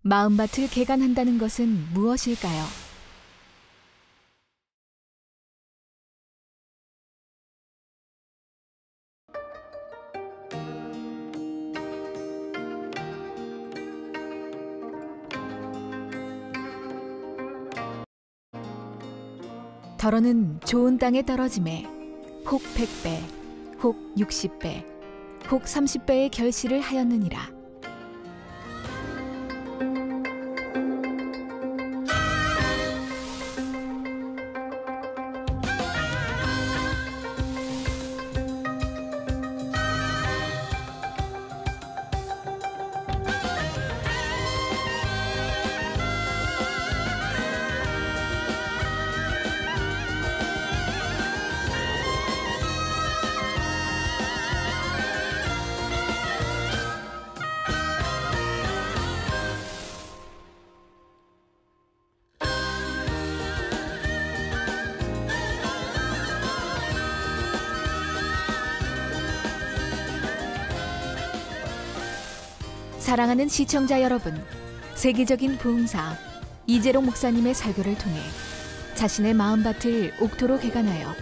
마음밭을 개간한다는 것은 무엇일까요? 더러는 좋은 땅에 떨어짐에 혹 100배, 혹 60배, 혹 30배의 결실을 하였느니라. 사랑하는 시청자 여러분, 세계적인 부흥사 이재롱 목사님의 설교를 통해 자신의 마음밭을 옥토로 개간하여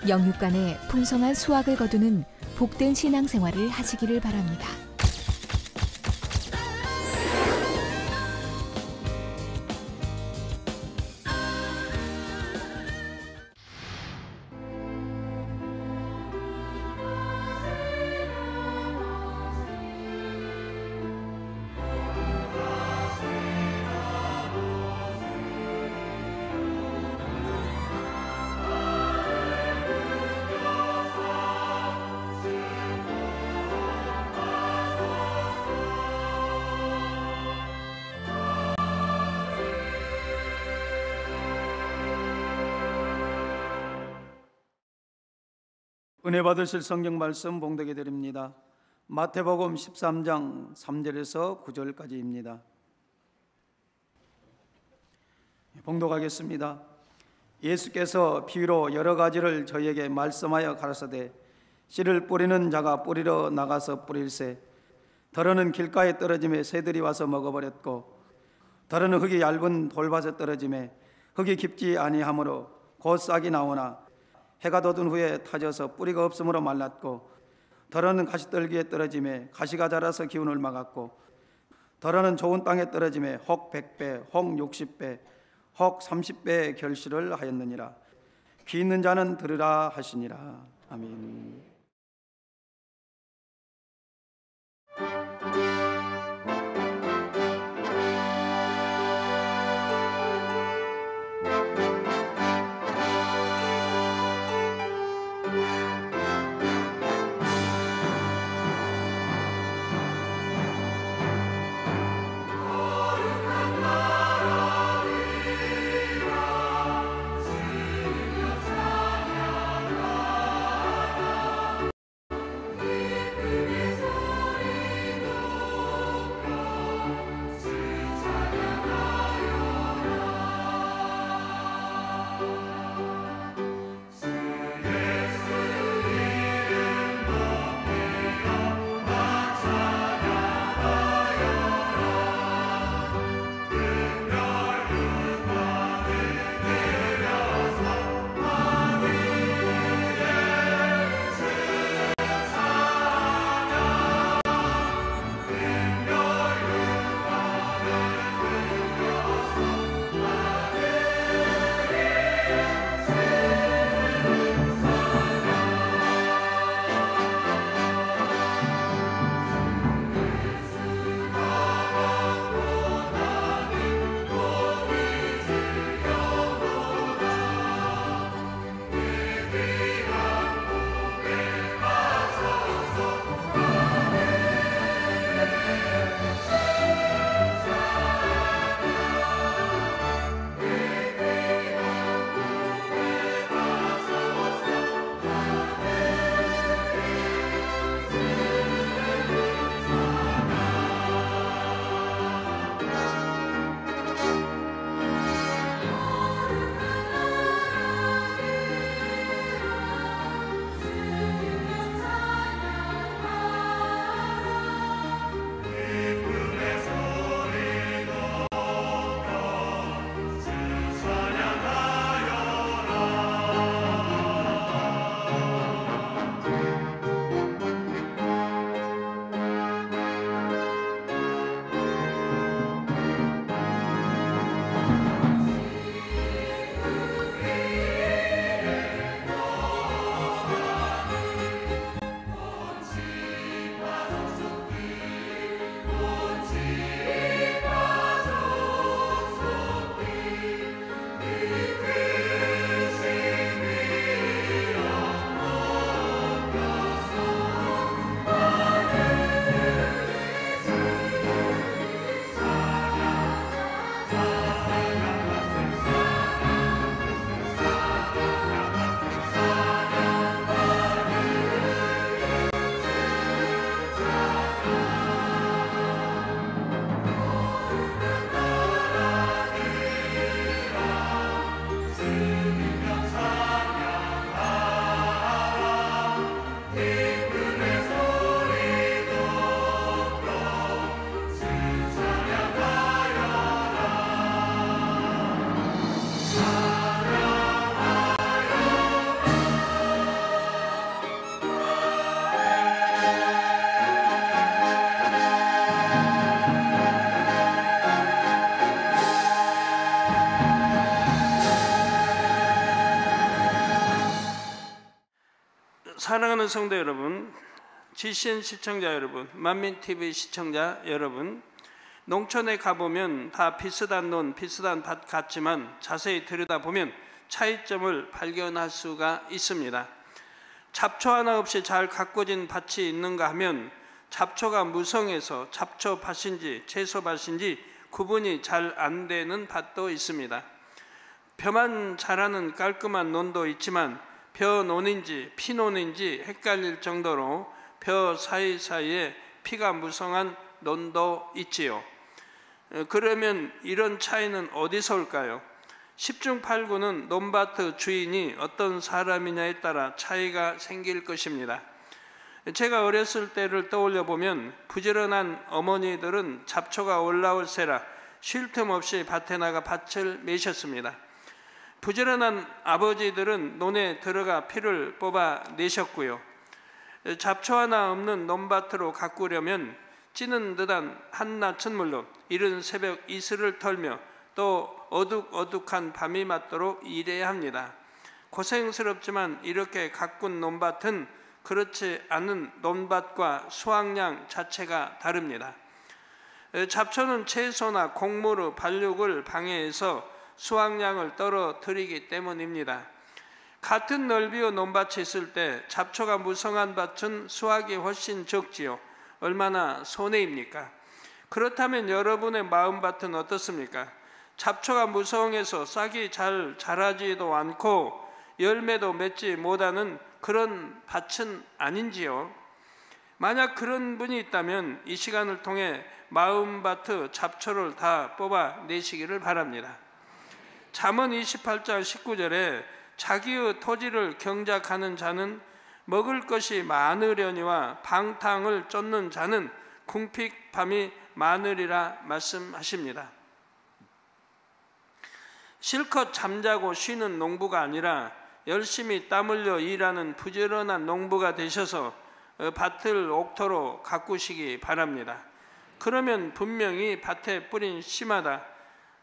영육간에 풍성한 수확을 거두는 복된 신앙생활을 하시기를 바랍니다. 은혜 받으실 성경 말씀 봉독해 드립니다. 마태복음 13장 3절에서 9절까지입니다. 봉독하겠습니다. 예수께서 비유로 여러 가지를 저희에게 말씀하여 가라사대 씨를 뿌리는 자가 뿌리러 나가서 뿌릴새 더러는 길가에 떨어짐에 새들이 와서 먹어버렸고 더러는 흙이 얇은 돌밭에 떨어짐에 흙이 깊지 아니하므로 곧 싹이 나오나 해가 돋은 후에 타져서 뿌리가 없으므로 말랐고 더러는 가시떨기에 떨어짐에 가시가 자라서 기운을 막았고 더러는 좋은 땅에 떨어짐에 혹 100배, 혹 60배, 혹 30배의 결실을 하였느니라. 귀 있는 자는 들으라 하시니라. 아멘. 사랑하는 성도 여러분, GCN 시청자 여러분, 만민TV 시청자 여러분, 농촌에 가보면 다 비슷한 논, 비슷한 밭 같지만 자세히 들여다보면 차이점을 발견할 수가 있습니다. 잡초 하나 없이 잘 가꿔진 밭이 있는가 하면 잡초가 무성해서 잡초밭인지 채소밭인지 구분이 잘 안 되는 밭도 있습니다. 벼만 자라는 깔끔한 논도 있지만 벼논인지 피논인지 헷갈릴 정도로 벼 사이사이에 피가 무성한 논도 있지요. 그러면 이런 차이는 어디서 올까요? 10중 8구는 논밭 주인이 어떤 사람이냐에 따라 차이가 생길 것입니다. 제가 어렸을 때를 떠올려 보면 부지런한 어머니들은 잡초가 올라올 새라 쉴 틈 없이 밭에 나가 밭을 매셨습니다. 부지런한 아버지들은 논에 들어가 피를 뽑아내셨고요. 잡초 하나 없는 논밭으로 가꾸려면 찌는 듯한 한낮은 물론 이른 새벽 이슬을 털며 또 어둑어둑한 밤이 맞도록 일해야 합니다. 고생스럽지만 이렇게 가꾼 논밭은 그렇지 않은 논밭과 수확량 자체가 다릅니다. 잡초는 채소나 곡물, 발육을 방해해서 수확량을 떨어뜨리기 때문입니다. 같은 넓이의 논밭이 있을 때 잡초가 무성한 밭은 수확이 훨씬 적지요. 얼마나 손해입니까? 그렇다면 여러분의 마음밭은 어떻습니까? 잡초가 무성해서 싹이 잘 자라지도 않고 열매도 맺지 못하는 그런 밭은 아닌지요? 만약 그런 분이 있다면 이 시간을 통해 마음밭의 잡초를 다 뽑아내시기를 바랍니다. 잠언 28장 19절에 자기의 토지를 경작하는 자는 먹을 것이 많으려니와 방탕을 쫓는 자는 궁핍함이 많으리라 말씀하십니다. 실컷 잠자고 쉬는 농부가 아니라 열심히 땀 흘려 일하는 부지런한 농부가 되셔서 밭을 옥토로 가꾸시기 바랍니다. 그러면 분명히 밭에 뿌린 씨마다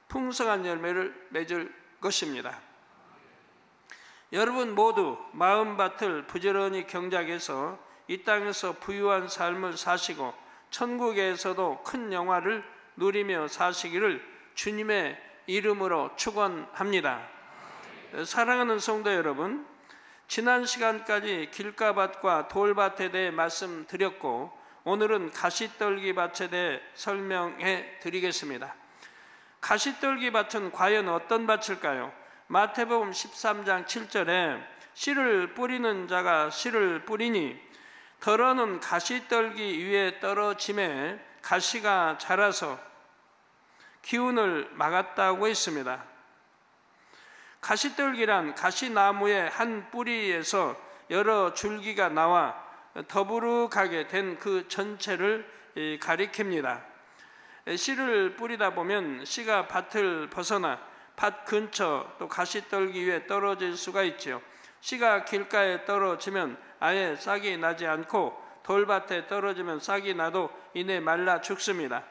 풍성한 열매를 맺을 것입니다. 여러분 모두 마음밭을 부지런히 경작해서 이 땅에서 부유한 삶을 사시고 천국에서도 큰 영화를 누리며 사시기를 주님의 이름으로 축원합니다. 사랑하는 성도 여러분, 지난 시간까지 길가밭과 돌밭에 대해 말씀드렸고 오늘은 가시떨기밭에 대해 설명해 드리겠습니다. 가시떨기밭은 과연 어떤 밭일까요? 마태복음 13장 7절에 씨를 뿌리는 자가 씨를 뿌리니 덜어는 가시떨기 위에 떨어짐에 가시가 자라서 기운을 막았다고 했습니다. 가시떨기란 가시나무의 한 뿌리에서 여러 줄기가 나와 더부룩하게 된 그 전체를 가리킵니다. 씨를 뿌리다 보면 씨가 밭을 벗어나 밭 근처 또 가시떨기 위에 떨어질 수가 있죠. 씨가 길가에 떨어지면 아예 싹이 나지 않고 돌밭에 떨어지면 싹이 나도 이내 말라 죽습니다.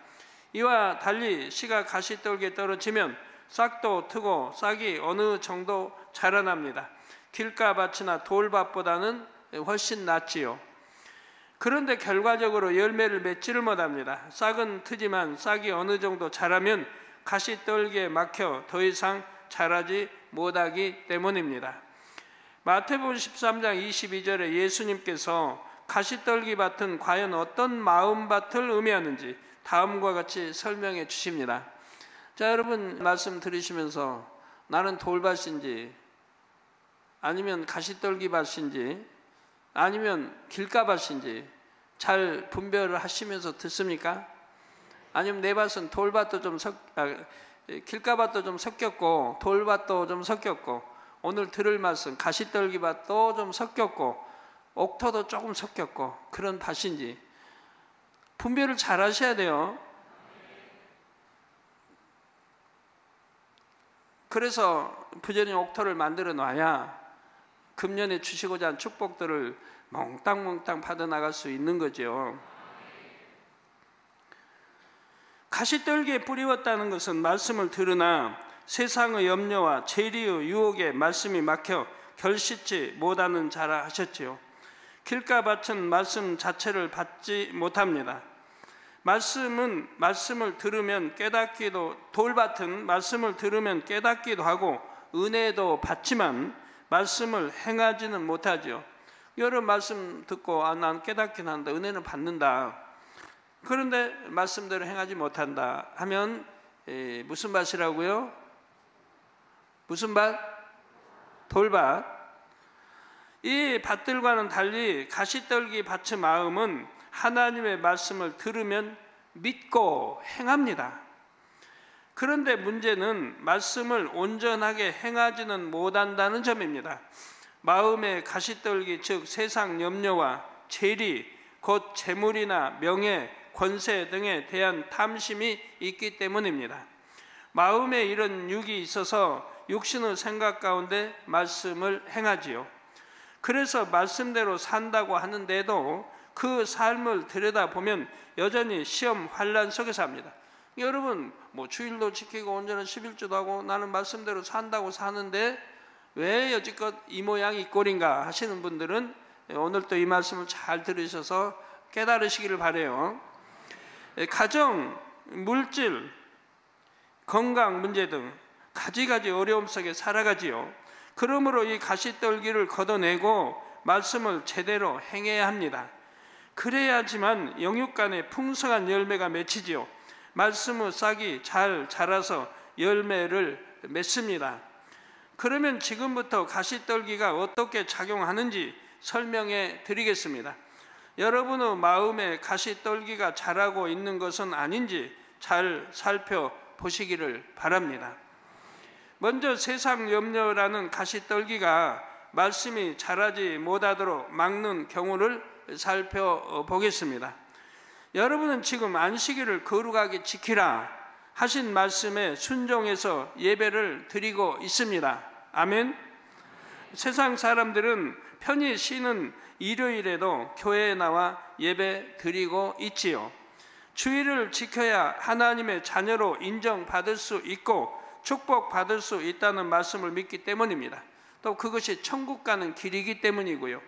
이와 달리 씨가 가시떨기에 떨어지면 싹도 트고 싹이 어느 정도 자라납니다. 길가밭이나 돌밭보다는 훨씬 낫지요. 그런데 결과적으로 열매를 맺지를 못합니다. 싹은 트지만 싹이 어느 정도 자라면 가시떨기에 막혀 더 이상 자라지 못하기 때문입니다. 마태복음 13장 22절에 예수님께서 가시떨기 밭은 과연 어떤 마음밭을 의미하는지 다음과 같이 설명해 주십니다. 자, 여러분 말씀 들으시면서 나는 돌밭인지 아니면 가시떨기 밭인지 아니면 길가밭인지 잘 분별을 하시면서 듣습니까? 아니면 내 밭은 돌밭도 좀 길가밭도 좀 섞였고 돌밭도 좀 섞였고 오늘 들을 말씀 가시떨기밭도 좀 섞였고 옥토도 조금 섞였고 그런 밭인지 분별을 잘 하셔야 돼요. 그래서 부지런히 옥토를 만들어 놔야 금년에 주시고자 한 축복들을 몽땅몽땅 받아나갈 수 있는 거죠. 가시떨기에 뿌리웠다는 것은 말씀을 들으나 세상의 염려와 재리의 유혹에 말씀이 막혀 결실치 못하는 자라 하셨지요. 길가밭은 말씀 자체를 받지 못합니다. 말씀을 들으면 깨닫기도, 돌밭은 말씀을 들으면 깨닫기도 하고 은혜도 받지만 말씀을 행하지는 못하죠. 여러 말씀 듣고 난 깨닫긴 한다, 은혜는 받는다. 그런데 말씀대로 행하지 못한다 하면 무슨 밭이라고요? 무슨 밭? 돌밭. 이 밭들과는 달리 가시떨기 밭의 마음은 하나님의 말씀을 들으면 믿고 행합니다. 그런데 문제는 말씀을 온전하게 행하지는 못한다는 점입니다. 마음의 가시떨기, 즉 세상 염려와 재리, 곧 재물이나 명예, 권세 등에 대한 탐심이 있기 때문입니다. 마음에 이런 육이 있어서 육신의 생각 가운데 말씀을 행하지요. 그래서 말씀대로 산다고 하는데도 그 삶을 들여다보면 여전히 시험 환난 속에 삽니다. 여러분 주일도 지키고 온전한 11조도 하고 나는 말씀대로 산다고 사는데 왜 여지껏 이 모양 이 꼴인가 하시는 분들은 오늘 또 이 말씀을 잘 들으셔서 깨달으시기를 바라요. 가정, 물질, 건강 문제 등 가지가지 어려움 속에 살아가지요. 그러므로 이 가시떨기를 걷어내고 말씀을 제대로 행해야 합니다. 그래야지만 영육간에 풍성한 열매가 맺히지요. 말씀의 싹이 잘 자라서 열매를 맺습니다. 그러면 지금부터 가시떨기가 어떻게 작용하는지 설명해 드리겠습니다. 여러분의 마음에 가시떨기가 자라고 있는 것은 아닌지 잘 살펴보시기를 바랍니다. 먼저 세상 염려라는 가시떨기가 말씀이 자라지 못하도록 막는 경우를 살펴보겠습니다. 여러분은 지금 안식일을 거룩하게 지키라 하신 말씀에 순종해서 예배를 드리고 있습니다. 아멘. 세상 사람들은 편히 쉬는 일요일에도 교회에 나와 예배 드리고 있지요. 주일을 지켜야 하나님의 자녀로 인정받을 수 있고 축복받을 수 있다는 말씀을 믿기 때문입니다. 또 그것이 천국 가는 길이기 때문이고요.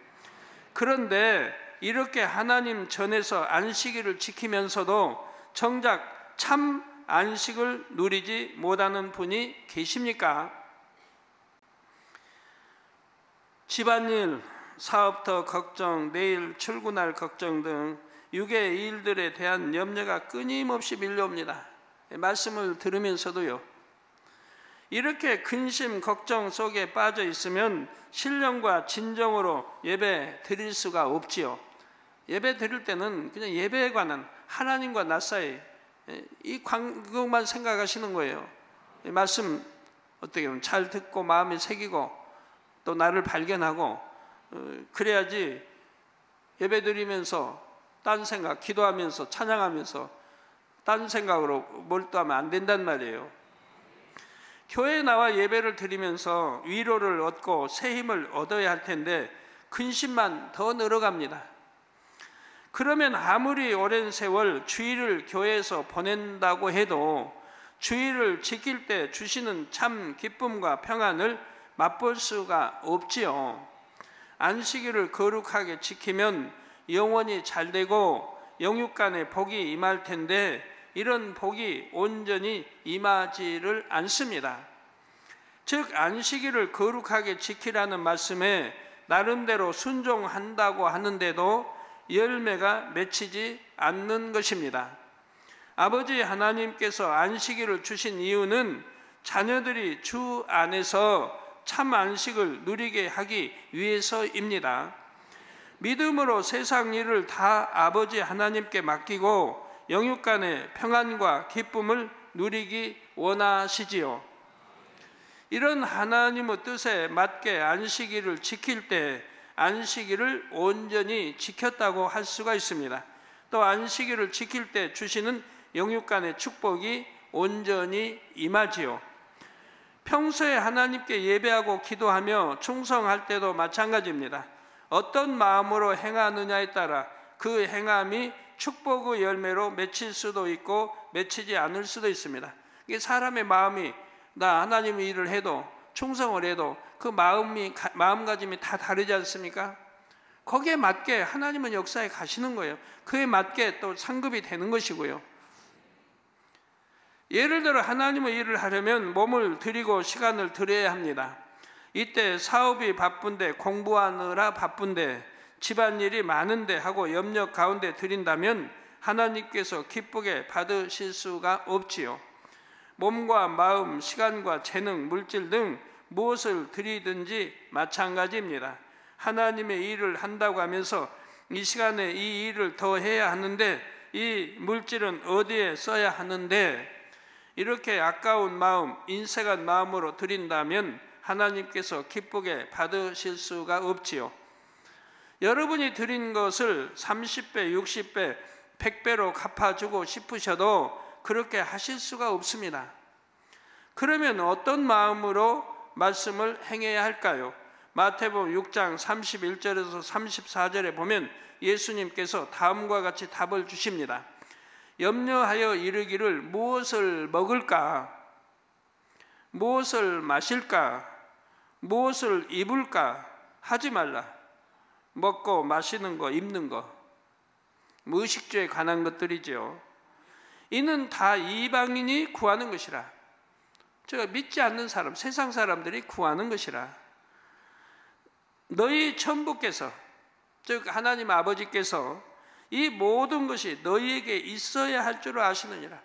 그런데 이렇게 하나님 전에서 안식일을 지키면서도 정작 참 안식을 누리지 못하는 분이 계십니까? 집안일, 사업터 걱정, 내일 출근할 걱정 등 육의 일들에 대한 염려가 끊임없이 밀려옵니다. 말씀을 들으면서도요. 이렇게 근심, 걱정 속에 빠져 있으면 신령과 진정으로 예배 드릴 수가 없지요. 예배 드릴 때는 그냥 예배에 관한 하나님과 나 사이 그것만 생각하시는 거예요. 이 말씀 어떻게 보면 잘 듣고 마음에 새기고 또 나를 발견하고 그래야지 예배 드리면서 딴 생각, 기도하면서 찬양하면서 딴 생각으로 몰두하면 안 된단 말이에요. 교회에 나와 예배를 드리면서 위로를 얻고 새 힘을 얻어야 할 텐데 근심만 더 늘어갑니다. 그러면 아무리 오랜 세월 주일을 교회에서 보낸다고 해도 주일을 지킬 때 주시는 참 기쁨과 평안을 맛볼 수가 없지요. 안식일을 거룩하게 지키면 영원히 잘되고 영육간에 복이 임할 텐데 이런 복이 온전히 임하지를 않습니다. 즉 안식일을 거룩하게 지키라는 말씀에 나름대로 순종한다고 하는데도 열매가 맺히지 않는 것입니다. 아버지 하나님께서 안식일을 주신 이유는 자녀들이 주 안에서 참 안식을 누리게 하기 위해서입니다. 믿음으로 세상 일을 다 아버지 하나님께 맡기고 영육간의 평안과 기쁨을 누리기 원하시지요. 이런 하나님의 뜻에 맞게 안식일을 지킬 때 안식일을 온전히 지켰다고 할 수가 있습니다. 또 안식일을 지킬 때 주시는 영육간의 축복이 온전히 임하지요. 평소에 하나님께 예배하고 기도하며 충성할 때도 마찬가지입니다. 어떤 마음으로 행하느냐에 따라 그 행함이 축복의 열매로 맺힐 수도 있고 맺히지 않을 수도 있습니다. 이게 사람의 마음이 나 하나님의 일을 해도 충성을 해도 그 마음가짐이 다 다르지 않습니까? 거기에 맞게 하나님은 역사에 가시는 거예요. 그에 맞게 또 상급이 되는 것이고요. 예를 들어 하나님의 일을 하려면 몸을 들이고 시간을 들여야 합니다. 이때 사업이 바쁜데, 공부하느라 바쁜데, 집안일이 많은데 하고 염려 가운데 드린다면 하나님께서 기쁘게 받으실 수가 없지요. 몸과 마음, 시간과 재능, 물질 등 무엇을 드리든지 마찬가지입니다. 하나님의 일을 한다고 하면서 이 시간에 이 일을 더 해야 하는데, 이 물질은 어디에 써야 하는데, 이렇게 아까운 마음, 인색한 마음으로 드린다면 하나님께서 기쁘게 받으실 수가 없지요. 여러분이 드린 것을 30배, 60배, 100배로 갚아주고 싶으셔도 그렇게 하실 수가 없습니다. 그러면 어떤 마음으로 말씀을 행해야 할까요? 마태복음 6장 31절에서 34절에 보면 예수님께서 다음과 같이 답을 주십니다. 염려하여 이르기를 무엇을 먹을까? 무엇을 마실까? 무엇을 입을까? 하지 말라. 먹고 마시는 거, 입는 거, 의식주에 관한 것들이죠. 이는 다 이방인이 구하는 것이라. 제가 믿지 않는 사람, 세상 사람들이 구하는 것이라. 너희 천부께서, 즉 하나님 아버지께서 이 모든 것이 너희에게 있어야 할 줄 아시느니라.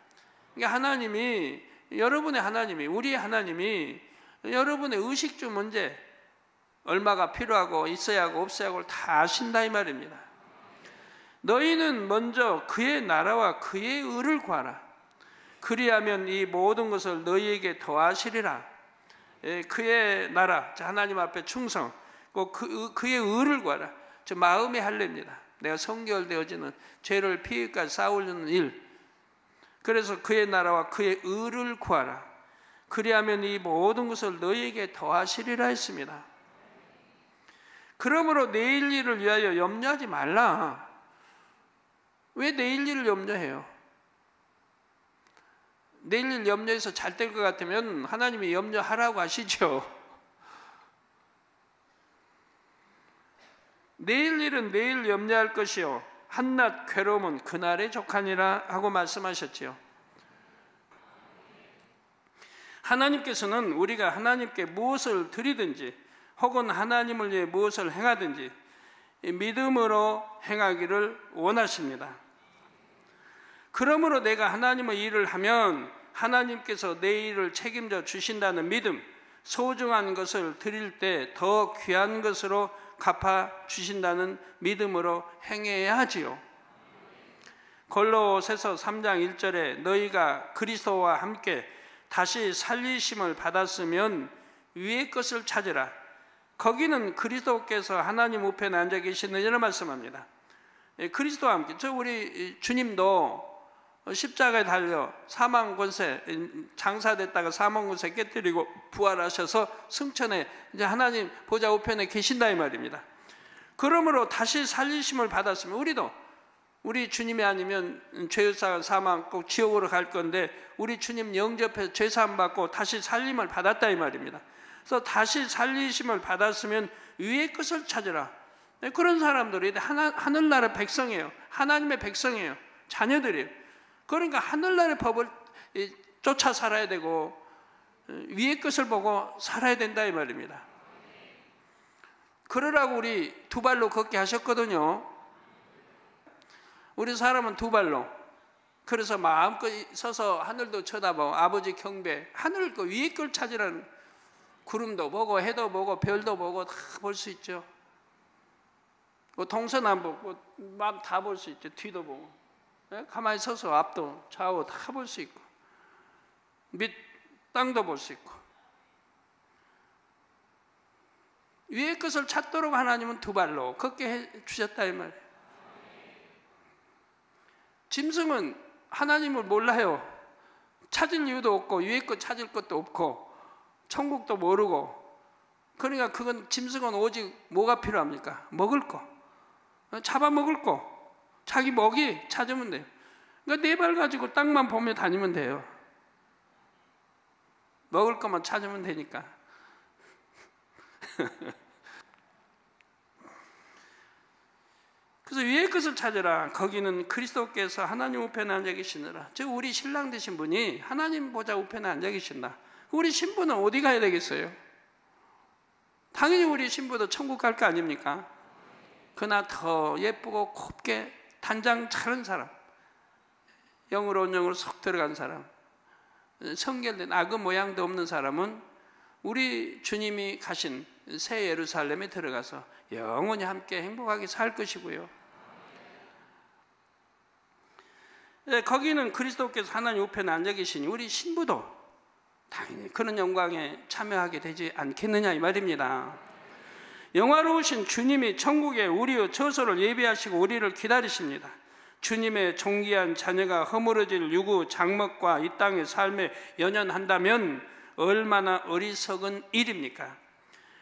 그러니까 하나님이, 여러분의 하나님이, 우리 하나님이 여러분의 의식주 문제, 얼마가 필요하고 있어야 하고 없어야 하고를 다 아신다 이 말입니다. 너희는 먼저 그의 나라와 그의 의를 구하라. 그리하면 이 모든 것을 너희에게 더하시리라. 그의 나라, 하나님 앞에 충성, 그의 의를 구하라. 저 마음의 할례입니다. 내가 성결되어지는 죄를 피해까지 쌓으려는 일. 그래서 그의 나라와 그의 의를 구하라. 그리하면 이 모든 것을 너희에게 더하시리라 했습니다. 그러므로 내일 일을 위하여 염려하지 말라. 왜 내일 일을 염려해요? 내일 일 염려해서 잘 될 것 같으면 하나님이 염려하라고 하시죠. 내일 일은 내일 염려할 것이요 한낱 괴로움은 그날에 족하니라 하고 말씀하셨지요. 하나님께서는 우리가 하나님께 무엇을 드리든지 혹은 하나님을 위해 무엇을 행하든지 믿음으로 행하기를 원하십니다. 그러므로 내가 하나님의 일을 하면 하나님께서 내 일을 책임져 주신다는 믿음, 소중한 것을 드릴 때 더 귀한 것으로 갚아 주신다는 믿음으로 행해야 하지요. 골로새서 3장 1절에 너희가 그리스도와 함께 다시 살리심을 받았으면 위의 것을 찾으라. 거기는 그리스도께서 하나님 우편에 앉아 계시느니라 말씀합니다. 그리스도와 함께, 우리 주님도 십자가에 달려 사망 권세, 장사됐다가 사망 권세 깨뜨리고 부활하셔서 승천해 이제 하나님 보좌 우편에 계신다 이 말입니다. 그러므로 다시 살리심을 받았으면 우리도, 우리 주님이 아니면 죄사 사망 꼭 지옥으로 갈 건데 우리 주님 영접해서 죄사함 받고 다시 살림을 받았다 이 말입니다. 그래서 다시 살리심을 받았으면 위의 것을 찾으라. 그런 사람들이 하늘나라 백성이에요. 하나님의 백성이에요. 자녀들이에요. 그러니까 하늘나라의 법을 쫓아 살아야 되고 위의 것을 보고 살아야 된다 이 말입니다. 그러라고 우리 두 발로 걷게 하셨거든요. 우리 사람은 두 발로. 그래서 마음껏 서서 하늘도 쳐다보고 아버지 경배, 하늘 그 위의 걸 찾으라는, 구름도 보고 해도 보고 별도 보고 다 볼 수 있죠. 동서남북 마음 다 볼 수 있죠. 뒤도 보고. 가만히 서서 앞도 좌우 다 볼 수 있고 밑 땅도 볼 수 있고 위의 것을 찾도록 하나님은 두 발로 걷게 해 주셨다 이 말이에요. 짐승은 하나님을 몰라요. 찾을 이유도 없고 위의 것 찾을 것도 없고 천국도 모르고. 그러니까 그건, 짐승은 오직 뭐가 필요합니까? 먹을 거, 잡아먹을 거, 자기 먹이 찾으면 돼요. 그러니까 네 발 가지고 땅만 보며 다니면 돼요. 먹을 것만 찾으면 되니까. 그래서 위의 것을 찾으라. 거기는 그리스도께서 하나님 우편에 앉아 계시느라. 즉 우리 신랑 되신 분이 하나님 보좌 우편에 앉아 계신다. 우리 신부는 어디 가야 되겠어요? 당연히 우리 신부도 천국 갈 거 아닙니까? 그러나 더 예쁘고 곱게 단장 차른 사람, 영으로 온영으로 속 들어간 사람, 성결된 악의 모양도 없는 사람은 우리 주님이 가신 새 예루살렘에 들어가서 영원히 함께 행복하게 살 것이고요. 거기는 그리스도께서 하나님 우편에 앉아 계시니 우리 신부도 당연히 그런 영광에 참여하게 되지 않겠느냐 이 말입니다. 영화로우신 주님이 천국에 우리의 처소를 예비하시고 우리를 기다리십니다. 주님의 존귀한 자녀가 허물어질 유구 장막과 이 땅의 삶에 연연한다면 얼마나 어리석은 일입니까?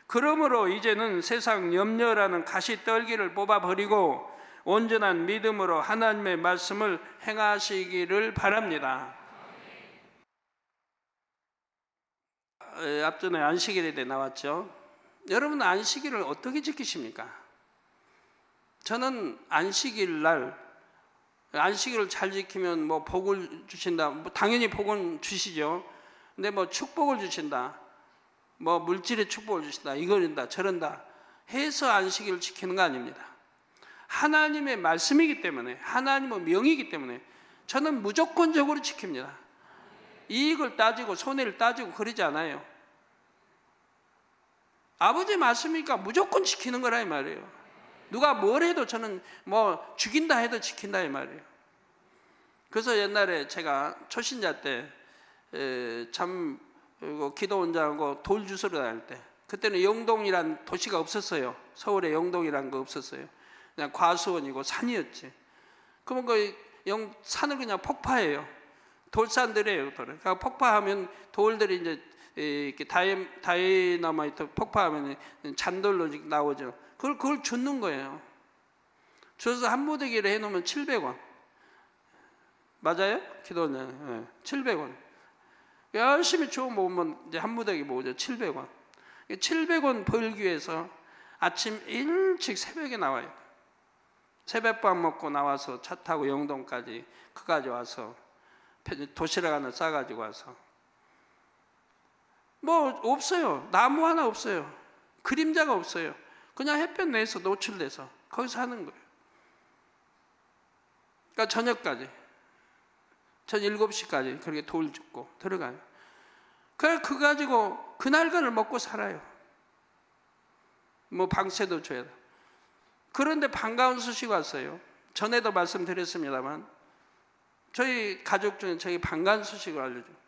그러므로 이제는 세상 염려라는 가시떨기를 뽑아버리고 온전한 믿음으로 하나님의 말씀을 행하시기를 바랍니다. 앞전에 안식일에 대해 나왔죠. 여러분 안식일을 어떻게 지키십니까? 저는 안식일 날 안식일을 잘 지키면 뭐 복을 주신다. 뭐 당연히 복은 주시죠. 근데 뭐 축복을 주신다. 뭐 물질의 축복을 주신다. 이거른다 저런다 해서 안식일을 지키는 거 아닙니다. 하나님의 말씀이기 때문에 하나님의 명이기 때문에 저는 무조건적으로 지킵니다. 이익을 따지고 손해를 따지고 그러지 않아요. 아버지 말씀이니까 무조건 지키는 거라 이 말이에요. 누가 뭘 해도 저는 뭐 죽인다 해도 지킨다 이 말이에요. 그래서 옛날에 제가 초신자 때 참 기도 원장하고 돌 주스러 다닐 때 그때는 영동이란 도시가 없었어요. 서울에 영동이란 거 없었어요. 그냥 과수원이고 산이었지. 그러면 그 산을 그냥 폭파해요. 돌산들이에요. 돌을. 그러니까 폭파하면 돌들이 이제 이렇게 다이너마이트 폭파하면 잔돌로 나오죠. 그걸 줍는 거예요. 줘서 한 무더기를 해놓으면 700원. 맞아요? 기도는 네. 700원. 열심히 주워 모으면 이제 한 무더기 모으죠. 700원. 700원 벌기 위해서 아침 일찍 새벽에 나와요. 새벽밥 먹고 나와서 차 타고 영동까지 그까지 와서 도시락 하나 싸가지고 와서 뭐 없어요. 나무 하나 없어요. 그림자가 없어요. 그냥 햇볕 내에서 노출돼서 거기서 하는 거예요. 그러니까 저녁까지 전 7시까지 그렇게 돌 줍고 들어가요. 그래 그거 가지고 그날그날 먹고 살아요. 뭐 방세도 줘야 돼. 그런데 반가운 소식이 왔어요. 전에도 말씀드렸습니다만 저희 가족 중에 저희 반가운 소식을 알려줘요.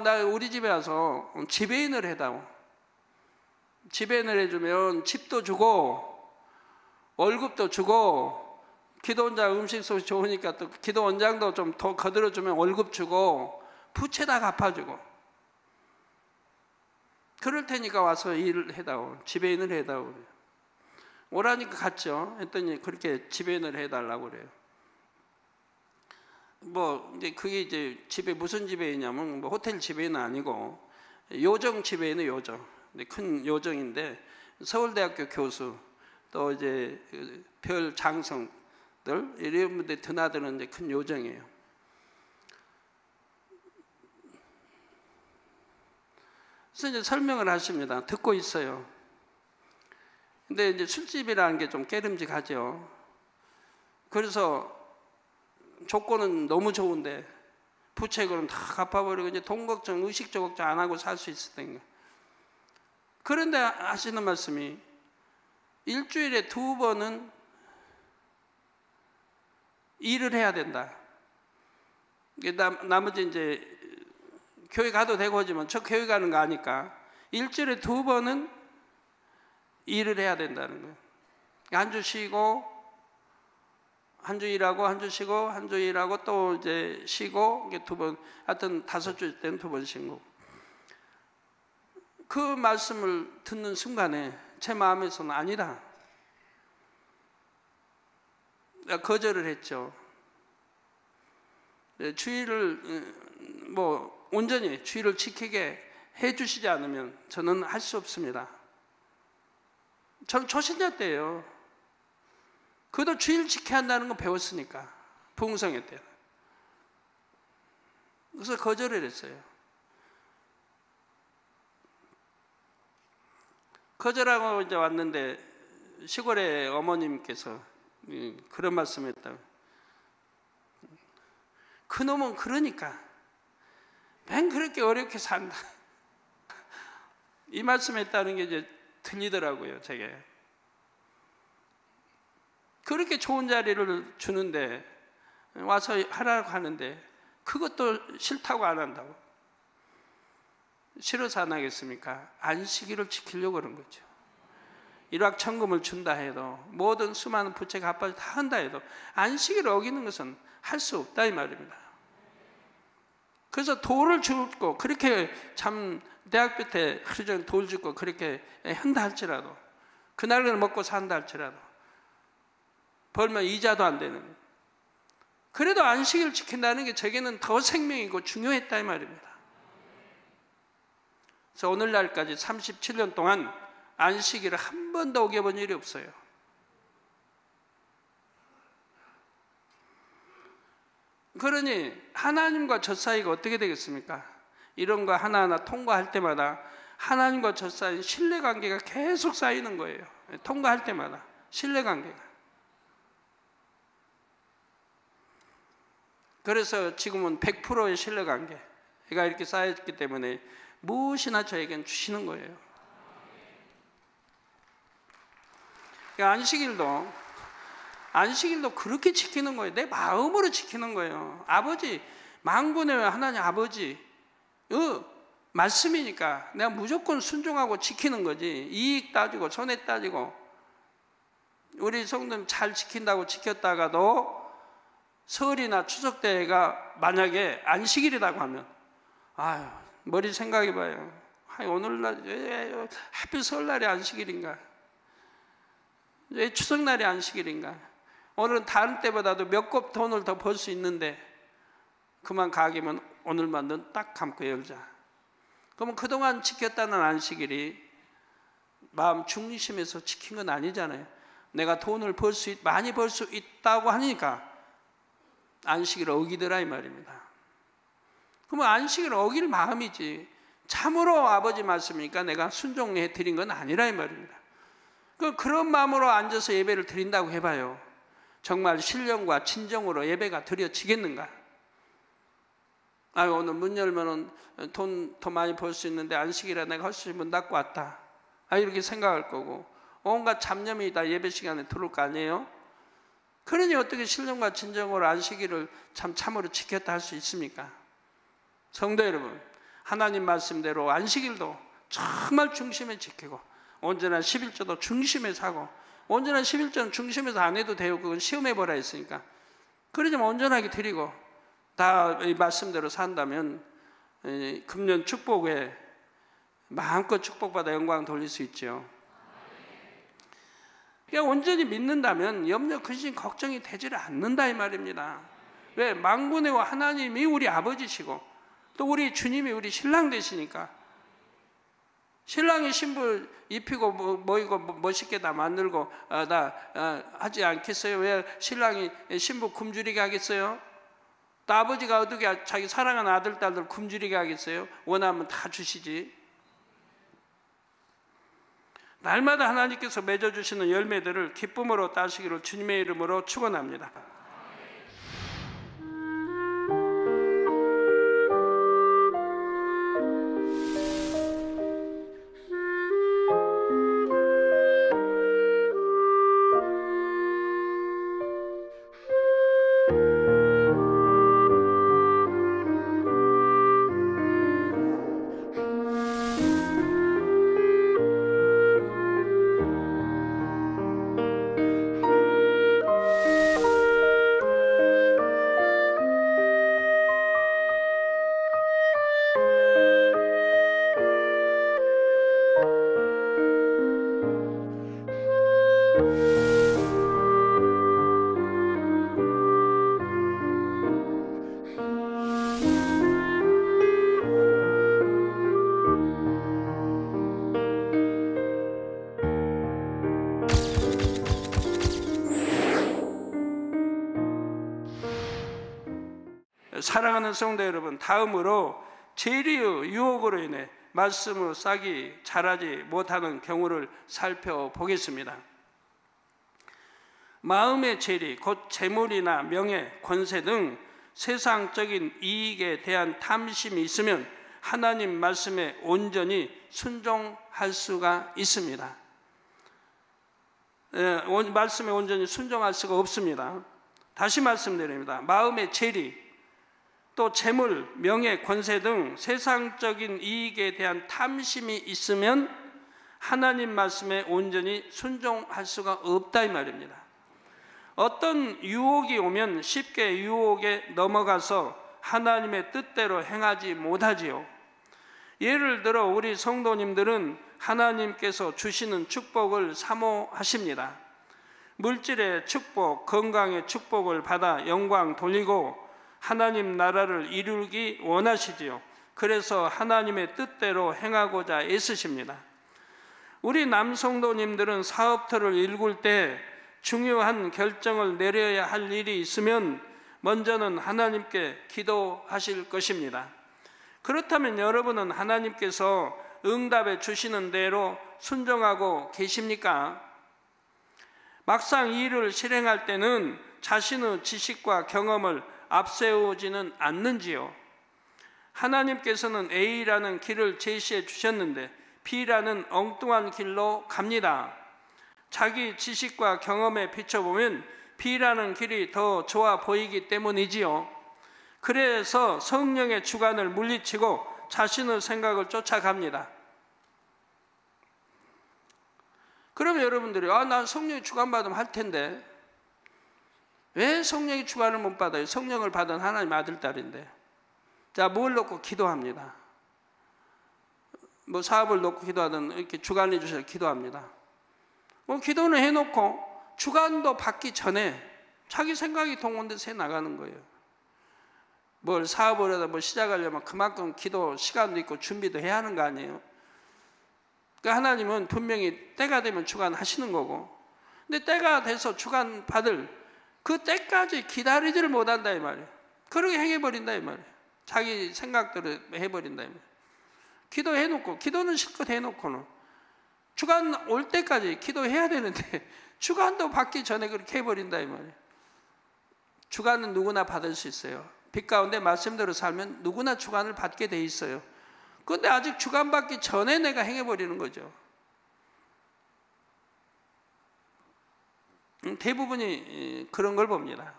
나 우리 집에 와서 지배인을 해다오. 지배인을 해주면 집도 주고 월급도 주고 기도원장 음식 소식 좋으니까 또 기도원장도 좀 더 거들어주면 월급 주고 부채 다 갚아주고 그럴 테니까 와서 일을 해다오. 지배인을 해다오. 오라니까 갔죠. 했더니 그렇게 지배인을 해달라고 그래요. 뭐 이제 그게 이제 집에 무슨 지배이냐면 뭐 호텔 지배인은 아니고 요정 지배인은 요정. 큰 요정인데 서울대학교 교수 또 이제 별 장성들 이런 분들 드나드는 이제 큰 요정이에요. 그래서 이제 설명을 하십니다. 듣고 있어요. 근데 이제 술집이라는 게 좀 깨름직하죠. 그래서 조건은 너무 좋은데 부채금은 다 갚아버리고 이제 돈 걱정, 의식주 걱정 안 하고 살 수 있을 때인가. 그런데 하시는 말씀이 일주일에 2번은 일을 해야 된다. 나머지 이제 교회 가도 되고 하지만 저 교회 가는 거 아니까 일주일에 2번은 일을 해야 된다는 거예요. 한 주 쉬고 한 주 일하고 한 주 쉬고 한 주 일하고 또 이제 쉬고 이게 2번 하여튼 5주 때는 2번 쉬고 그 말씀을 듣는 순간에 제 마음에서는 아니다. 거절을 했죠. 주의를 뭐 온전히 주의를 지키게 해주시지 않으면 저는 할 수 없습니다. 전 초신자 때예요. 그도 주일 지켜야 한다는 건 배웠으니까, 부흥성회 때. 그래서 거절을 했어요. 거절하고 이제 왔는데 시골에 어머님께서 그런 말씀했다고. 그놈은 그러니까 맨 그렇게 어렵게 산다. 이 말씀했다는 게 이제 들리더라고요, 제게. 그렇게 좋은 자리를 주는데 와서 하라고 하는데 그것도 싫다고 안 한다고. 싫어서 안 하겠습니까? 안식일을 지키려고 그런 거죠. 일확천금을 준다 해도, 모든 수많은 부채 갚아서 다 한다 해도 안식일을 어기는 것은 할 수 없다 이 말입니다. 그래서 돌을 줍고, 그렇게 참 대학교 때 하루 종일 돌 줍고 그렇게 한다 할지라도, 그날을 먹고 산다 할지라도 벌면 이자도 안 되는, 그래도 안식일을 지킨다는 게 제게는 더 생명이고 중요했다 이 말입니다. 그래서 오늘날까지 37년 동안 안식일을 한 번도 어겨본 일이 없어요. 그러니 하나님과 저 사이가 어떻게 되겠습니까? 이런 거 하나하나 통과할 때마다 하나님과 저 사이 신뢰관계가 계속 쌓이는 거예요. 통과할 때마다 신뢰관계가. 그래서 지금은 100%의 신뢰관계가 이렇게 쌓였기 때문에 무엇이나 저에겐 주시는 거예요. 안식일도 그렇게 지키는 거예요. 내 마음으로 지키는 거예요. 아버지, 만군의 하나님 아버지 말씀이니까 내가 무조건 순종하고 지키는 거지. 이익 따지고 손해 따지고, 우리 성도님 잘 지킨다고 지켰다가도 설이나 추석 때가 만약에 안식일이라고 하면 아유, 머리 생각해봐요. 오늘날 왜 하필 설날이 안식일인가? 왜 추석날이 안식일인가? 오늘은 다른 때보다도 몇 곱 돈을 더 벌 수 있는데 그만 가기면 오늘만 눈 딱 감고 열자. 그러면 그동안 지켰다는 안식일이 마음 중심에서 지킨 건 아니잖아요. 내가 돈을 많이 벌 수 있다고 하니까 안식일을 어기더라 이 말입니다. 그러면 안식일을 어길 마음이지, 참으로 아버지 말씀이니까 내가 순종해 드린 건 아니라 이 말입니다. 그런 마음으로 앉아서 예배를 드린다고 해봐요. 정말 신령과 진정으로 예배가 드려지겠는가? 오늘 문 열면 돈 더 많이 벌 수 있는데 안식일에 내가 할 수 있는 문 닫고 왔다. 이렇게 생각할 거고, 온갖 잡념이 다 예배 시간에 들어올 거 아니에요? 그러니 어떻게 신령과 진정으로 안식일을 참으로 지켰다 할 수 있습니까? 성도 여러분, 하나님 말씀대로 안식일도 정말 중심에 지키고, 언제나 11조도 중심에서 하고, 온전한 11조는 중심에서 안 해도 돼요. 그건 시험해보라 했으니까. 그러지만 온전하게 드리고 다 이 말씀대로 산다면 금년 축복에 마음껏 축복받아 영광 돌릴 수 있죠. 그냥 온전히 믿는다면 염려, 근심, 걱정이 되지를 않는다 이 말입니다. 왜? 만군의 하나님이 우리 아버지시고 또 우리 주님이 우리 신랑 되시니까. 신랑이 신부 입히고 모이고 멋있게 다 만들고 하지 않겠어요? 왜 신랑이 신부 굶주리게 하겠어요? 또 아버지가 어떻게 자기 사랑하는 아들, 딸들 굶주리게 하겠어요? 원하면 다 주시지. 날마다 하나님께서 맺어주시는 열매들을 기쁨으로 따시기를 주님의 이름으로 축원합니다. 사랑하는 성도 여러분, 다음으로 재리의 유혹으로 인해 말씀의 싹이 자라지 못하는 경우를 살펴보겠습니다. 마음의 재리, 곧 재물이나 명예, 권세 등 세상적인 이익에 대한 탐심이 있으면 하나님 말씀에 온전히 순종할 수가 있습니다. 말씀에 온전히 순종할 수가 없습니다. 다시 말씀드립니다. 마음의 재리, 또 재물, 명예, 권세 등 세상적인 이익에 대한 탐심이 있으면 하나님 말씀에 온전히 순종할 수가 없다 이 말입니다. 어떤 유혹이 오면 쉽게 유혹에 넘어가서 하나님의 뜻대로 행하지 못하지요. 예를 들어 우리 성도님들은 하나님께서 주시는 축복을 사모하십니다. 물질의 축복, 건강의 축복을 받아 영광 돌리고 하나님 나라를 이루기 원하시지요. 그래서 하나님의 뜻대로 행하고자 애쓰십니다. 우리 남성도님들은 사업터를 일굴 때 중요한 결정을 내려야 할 일이 있으면 먼저는 하나님께 기도하실 것입니다. 그렇다면 여러분은 하나님께서 응답해 주시는 대로 순종하고 계십니까? 막상 이 일을 실행할 때는 자신의 지식과 경험을 앞세우지는 않는지요? 하나님께서는 A라는 길을 제시해 주셨는데 B라는 엉뚱한 길로 갑니다. 자기 지식과 경험에 비춰보면 B라는 길이 더 좋아 보이기 때문이지요. 그래서 성령의 주관을 물리치고 자신의 생각을 쫓아갑니다. 그러면 여러분들이 난 성령의 주관 받으면 할 텐데 왜 성령의 주관을 못 받아요? 성령을 받은 하나님 아들 딸인데. 자, 뭘 놓고 기도합니다. 뭐 사업을 놓고 기도하든 이렇게 주관해 주셔서 기도합니다. 기도는 해놓고 주관도 받기 전에 자기 생각이 동원돼서 해 나가는 거예요. 뭘 사업을 하다 뭐 시작하려면 그만큼 기도 시간도 있고 준비도 해야 하는 거 아니에요? 그러니까 하나님은 분명히 때가 되면 주관하시는 거고, 근데 때가 돼서 주관 받을 그 때까지 기다리지를 못한다 이 말이에요. 그렇게 행해버린다 이 말이에요. 자기 생각대로 해버린다 이 말이에요. 기도해놓고, 기도는 실컷 해놓고는 주관 올 때까지 기도해야 되는데 주관도 받기 전에 그렇게 해버린다 이 말이에요. 주관은 누구나 받을 수 있어요. 빛 가운데 말씀대로 살면 누구나 주관을 받게 돼 있어요. 그런데 아직 주관 받기 전에 내가 행해버리는 거죠. 대부분이 그런 걸 봅니다.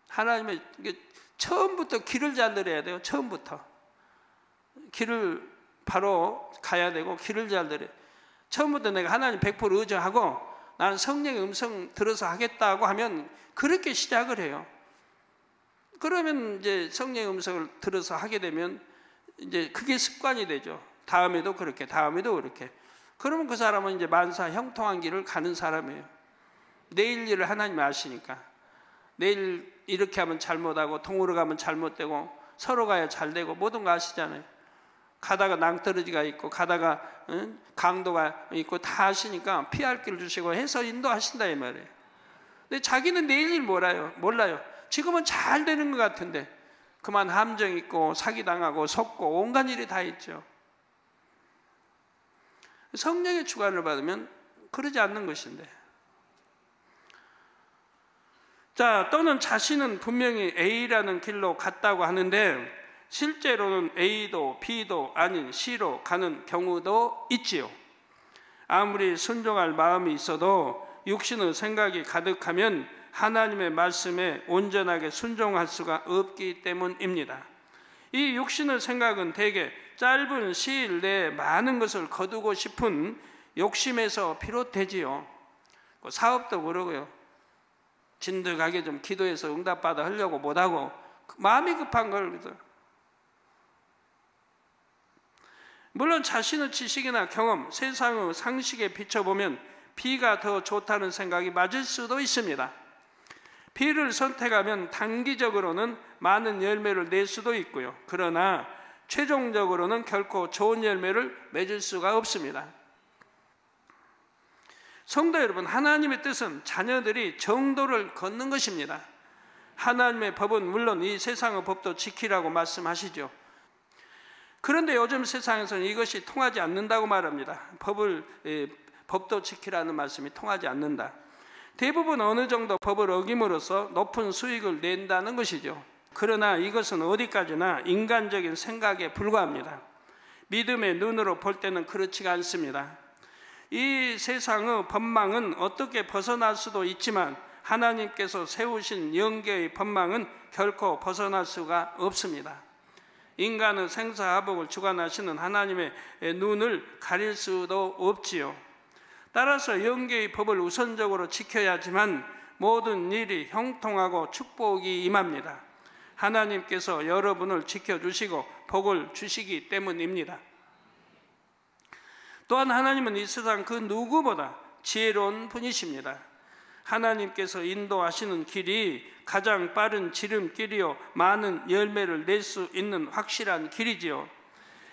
하나님의 처음부터 길을 잘 들어야 돼요. 처음부터 길을 바로 가야 되고 길을 잘 들어야 돼요. 처음부터 내가 하나님 100% 의존하고 나는 성령의 음성 들어서 하겠다고 하면 그렇게 시작을 해요. 그러면 이제 성령의 음성을 들어서 하게 되면 이제 그게 습관이 되죠. 다음에도 그렇게, 다음에도 그렇게. 그러면 그 사람은 이제 만사 형통한 길을 가는 사람이에요. 내일 일을 하나님이 아시니까. 내일 이렇게 하면 잘못하고 통으로 가면 잘못되고 서로 가야 잘되고 모든 거 아시잖아요. 가다가 낭떠러지가 있고 가다가 강도가 있고 다 아시니까 피할 길을 주시고 해서 인도하신다 이 말이에요. 근데 자기는 내일 일 몰라요. 지금은 잘 되는 것 같은데 그만 함정 있고 사기당하고 속고 온갖 일이 다 있죠. 성령의 주관을 받으면 그러지 않는 것인데. 자, 또는 자신은 분명히 A라는 길로 갔다고 하는데 실제로는 A도 B도 아닌 C로 가는 경우도 있지요. 아무리 순종할 마음이 있어도 육신의 생각이 가득하면 하나님의 말씀에 온전하게 순종할 수가 없기 때문입니다. 이 육신의 생각은 대개 짧은 시일 내에 많은 것을 거두고 싶은 욕심에서 비롯되지요. 사업도 그러고요. 진득하게 좀 기도해서 응답받아 하려고 못하고 마음이 급한 걸. 물론 자신의 지식이나 경험, 세상의 상식에 비춰보면 B가 더 좋다는 생각이 맞을 수도 있습니다. B를 선택하면 단기적으로는 많은 열매를 낼 수도 있고요. 그러나 최종적으로는 결코 좋은 열매를 맺을 수가 없습니다. 성도 여러분, 하나님의 뜻은 자녀들이 정도를 걷는 것입니다. 하나님의 법은 물론 이 세상의 법도 지키라고 말씀하시죠. 그런데 요즘 세상에서는 이것이 통하지 않는다고 말합니다. 법도 지키라는 말씀이 통하지 않는다. 대부분 어느 정도 법을 어김으로써 높은 수익을 낸다는 것이죠. 그러나 이것은 어디까지나 인간적인 생각에 불과합니다. 믿음의 눈으로 볼 때는 그렇지가 않습니다. 이 세상의 법망은 어떻게 벗어날 수도 있지만 하나님께서 세우신 영계의 법망은 결코 벗어날 수가 없습니다. 인간은 생사화복을 주관하시는 하나님의 눈을 가릴 수도 없지요. 따라서 영계의 법을 우선적으로 지켜야지만 모든 일이 형통하고 축복이 임합니다. 하나님께서 여러분을 지켜주시고 복을 주시기 때문입니다. 또한 하나님은 이 세상 그 누구보다 지혜로운 분이십니다. 하나님께서 인도하시는 길이 가장 빠른 지름길이요 많은 열매를 낼 수 있는 확실한 길이지요.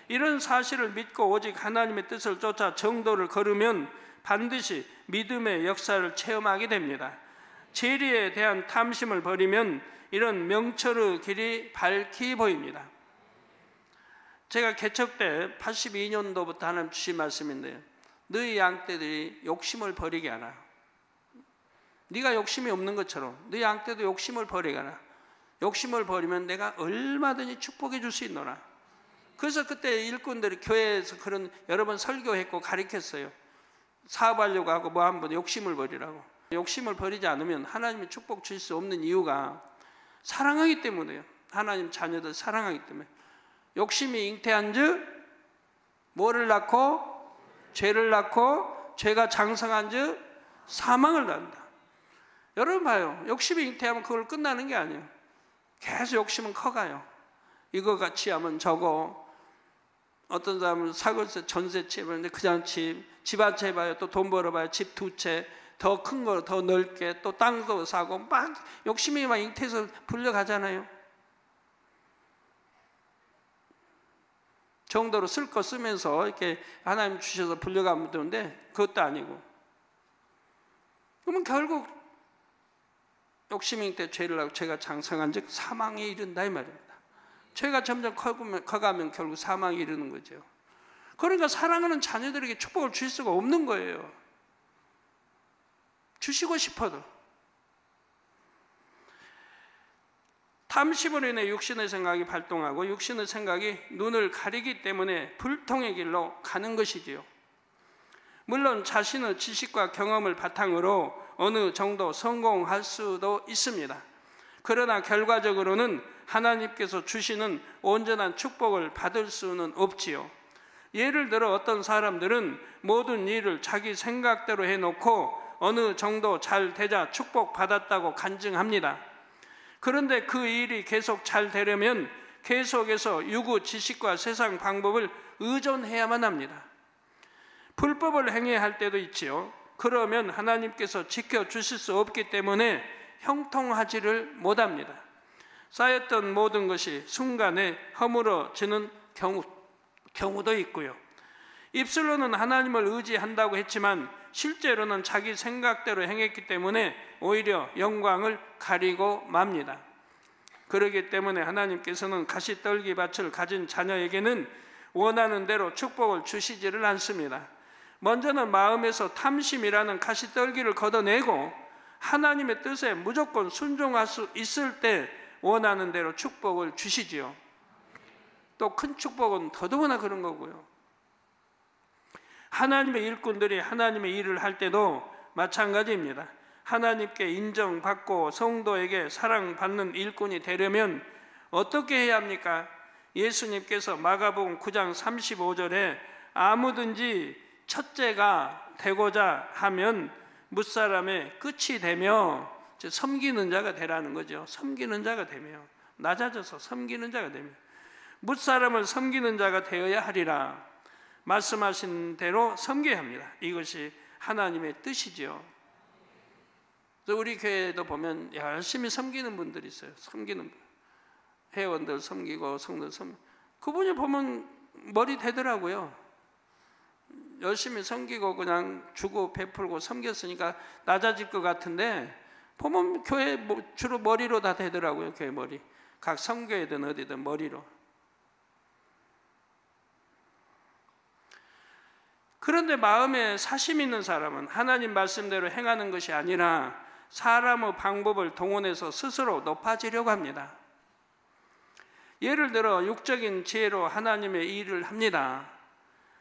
이런 사실을 믿고 오직 하나님의 뜻을 쫓아 정도를 걸으면 반드시 믿음의 역사를 체험하게 됩니다. 재리에 대한 탐심을 버리면 이런 명철의 길이 밝히 보입니다. 제가 개척 때 82년도부터 하나님 주신 말씀인데요. 너희 양떼들이 욕심을 버리게 하라. 네가 욕심이 없는 것처럼 너희 양떼도 욕심을 버리게 하라. 욕심을 버리면 내가 얼마든지 축복해 줄 수 있노라. 그래서 그때 일꾼들이 교회에서 그런 여러 번 설교했고 가르쳤어요. 사업하려고 하고 뭐 한번 욕심을 버리라고. 욕심을 버리지 않으면 하나님이 축복 주실 수 없는 이유가 사랑하기 때문에요. 하나님 자녀들 사랑하기 때문에. 욕심이 잉태한 즉 뭐를 낳고? 죄를 낳고 죄가 장성한 즉 사망을 낳는다. 여러분 봐요. 욕심이 잉태하면 그걸 끝나는 게 아니에요. 계속 욕심은 커가요. 이거 같이 하면 저거. 어떤 사람은 사골세 전세집 하는데 그냥 집 한 채 봐요. 또 돈 벌어봐요. 집 두 채. 더 큰 거 더 넓게 또 땅도 사고 막 욕심이 막 잉태해서 불려가잖아요. 정도로 쓸 거 쓰면서 이렇게 하나님 주셔서 불려가면 되는데 그것도 아니고. 그러면 결국 욕심이 잉태 죄를 하고 죄가 장성한 즉 사망에 이른다 이 말입니다. 죄가 점점 커가면 결국 사망에 이르는 거죠. 그러니까 사랑하는 자녀들에게 축복을 주실 수가 없는 거예요. 주시고 싶어도. 탐심으로 인해 육신의 생각이 발동하고 육신의 생각이 눈을 가리기 때문에 불통의 길로 가는 것이지요. 물론 자신의 지식과 경험을 바탕으로 어느 정도 성공할 수도 있습니다. 그러나 결과적으로는 하나님께서 주시는 온전한 축복을 받을 수는 없지요. 예를 들어 어떤 사람들은 모든 일을 자기 생각대로 해놓고 어느 정도 잘 되자 축복받았다고 간증합니다. 그런데 그 일이 계속 잘 되려면 계속해서 유구 지식과 세상 방법을 의존해야만 합니다. 불법을 행해야 할 때도 있지요. 그러면 하나님께서 지켜주실 수 없기 때문에 형통하지를 못합니다. 쌓였던 모든 것이 순간에 허물어지는 경우도 있고요. 입술로는 하나님을 의지한다고 했지만 실제로는 자기 생각대로 행했기 때문에 오히려 영광을 가리고 맙니다. 그렇기 때문에 하나님께서는 가시떨기밭을 가진 자녀에게는 원하는 대로 축복을 주시지를 않습니다. 먼저는 마음에서 탐심이라는 가시떨기를 걷어내고 하나님의 뜻에 무조건 순종할 수 있을 때 원하는 대로 축복을 주시지요. 또 큰 축복은 더더구나 그런 거고요. 하나님의 일꾼들이 하나님의 일을 할 때도 마찬가지입니다. 하나님께 인정받고 성도에게 사랑받는 일꾼이 되려면 어떻게 해야 합니까? 예수님께서 마가복음 9장 35절에 아무든지 첫째가 되고자 하면 뭇사람의 끝이 되며 섬기는 자가 되라는 거죠. 섬기는 자가 되며 낮아져서 섬기는 자가 되며 뭇사람을 섬기는 자가 되어야 하리라. 말씀하신 대로 섬겨야 합니다. 이것이 하나님의 뜻이죠. 우리 교회도 보면 열심히 섬기는 분들이 있어요. 섬기는 분. 회원들 섬기고 성도 섬기고 그분이 보면 머리 되더라고요. 열심히 섬기고 그냥 주고 베풀고 섬겼으니까 낮아질 것 같은데 보면 교회 주로 머리로 다 되더라고요. 교회 머리. 각 성교회든 어디든 머리로. 그런데 마음에 사심 있는 사람은 하나님 말씀대로 행하는 것이 아니라 사람의 방법을 동원해서 스스로 높아지려고 합니다. 예를 들어 육적인 지혜로 하나님의 일을 합니다.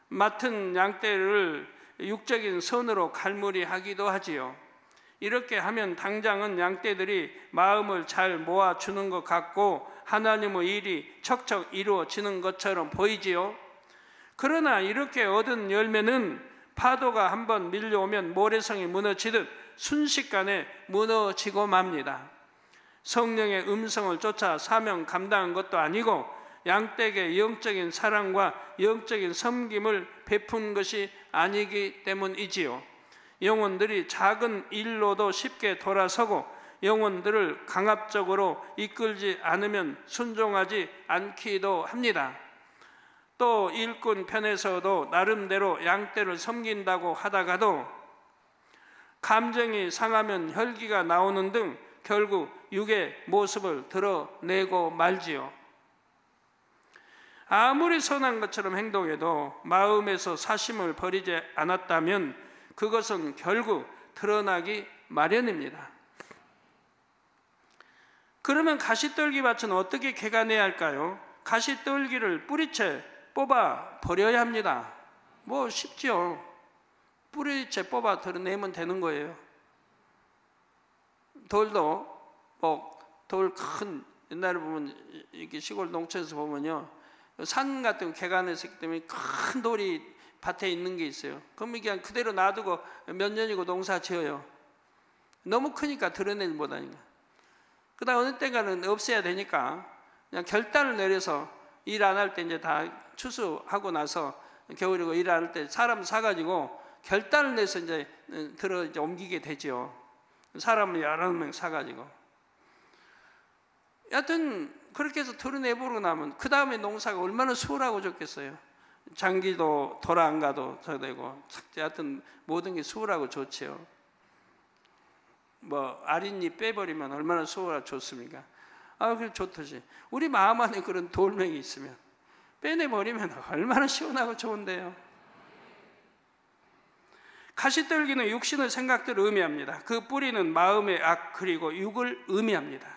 맡은 양떼를 육적인 선으로 갈무리하기도 하지요. 이렇게 하면 당장은 양떼들이 마음을 잘 모아주는 것 같고 하나님의 일이 척척 이루어지는 것처럼 보이지요. 그러나 이렇게 얻은 열매는 파도가 한번 밀려오면 모래성이 무너지듯 순식간에 무너지고 맙니다. 성령의 음성을 쫓아 사명 감당한 것도 아니고 양떼에게 영적인 사랑과 영적인 섬김을 베푼 것이 아니기 때문이지요. 영혼들이 작은 일로도 쉽게 돌아서고 영혼들을 강압적으로 이끌지 않으면 순종하지 않기도 합니다. 또 일꾼 편에서도 나름대로 양떼를 섬긴다고 하다가도 감정이 상하면 혈기가 나오는 등 결국 육의 모습을 드러내고 말지요. 아무리 선한 것처럼 행동해도 마음에서 사심을 버리지 않았다면 그것은 결국 드러나기 마련입니다. 그러면 가시떨기 밭은 어떻게 개간해야 할까요? 가시떨기를 뿌리채 뽑아 버려야 합니다. 뭐 쉽죠. 뿌리채 뽑아 드러내면 되는 거예요. 돌도 돌 큰 옛날에 보면 이렇게 시골 농촌에서 보면요, 산 같은 거 개간했기 때문에 큰 돌이 밭에 있는 게 있어요. 그럼 그냥 그대로 놔두고 몇 년이고 농사 지어요. 너무 크니까 드러내지 못하니까. 그다음 어느 때가는 없애야 되니까 그냥 결단을 내려서 일 안 할 때 이제 다 추수하고 나서 겨울이고 일 안 할 때 사람 사가지고 결단을 내서 이제 이제 옮기게 되죠. 사람을 여러 명 사가지고. 여하튼 그렇게 해서 드러내보고 나면 그 다음에 농사가 얼마나 수월하고 좋겠어요. 장기도 돌아 안 가도 저 되고, 여하튼 모든 게 수월하고 좋지요. 뭐 아린잎 빼버리면 얼마나 수월하고 좋습니까? 그래 좋듯이 우리 마음 안에 그런 돌멩이 있으면 빼내버리면 얼마나 시원하고 좋은데요. 가시떨기는 육신의 생각들을 의미합니다. 그 뿌리는 마음의 악 그리고 육을 의미합니다.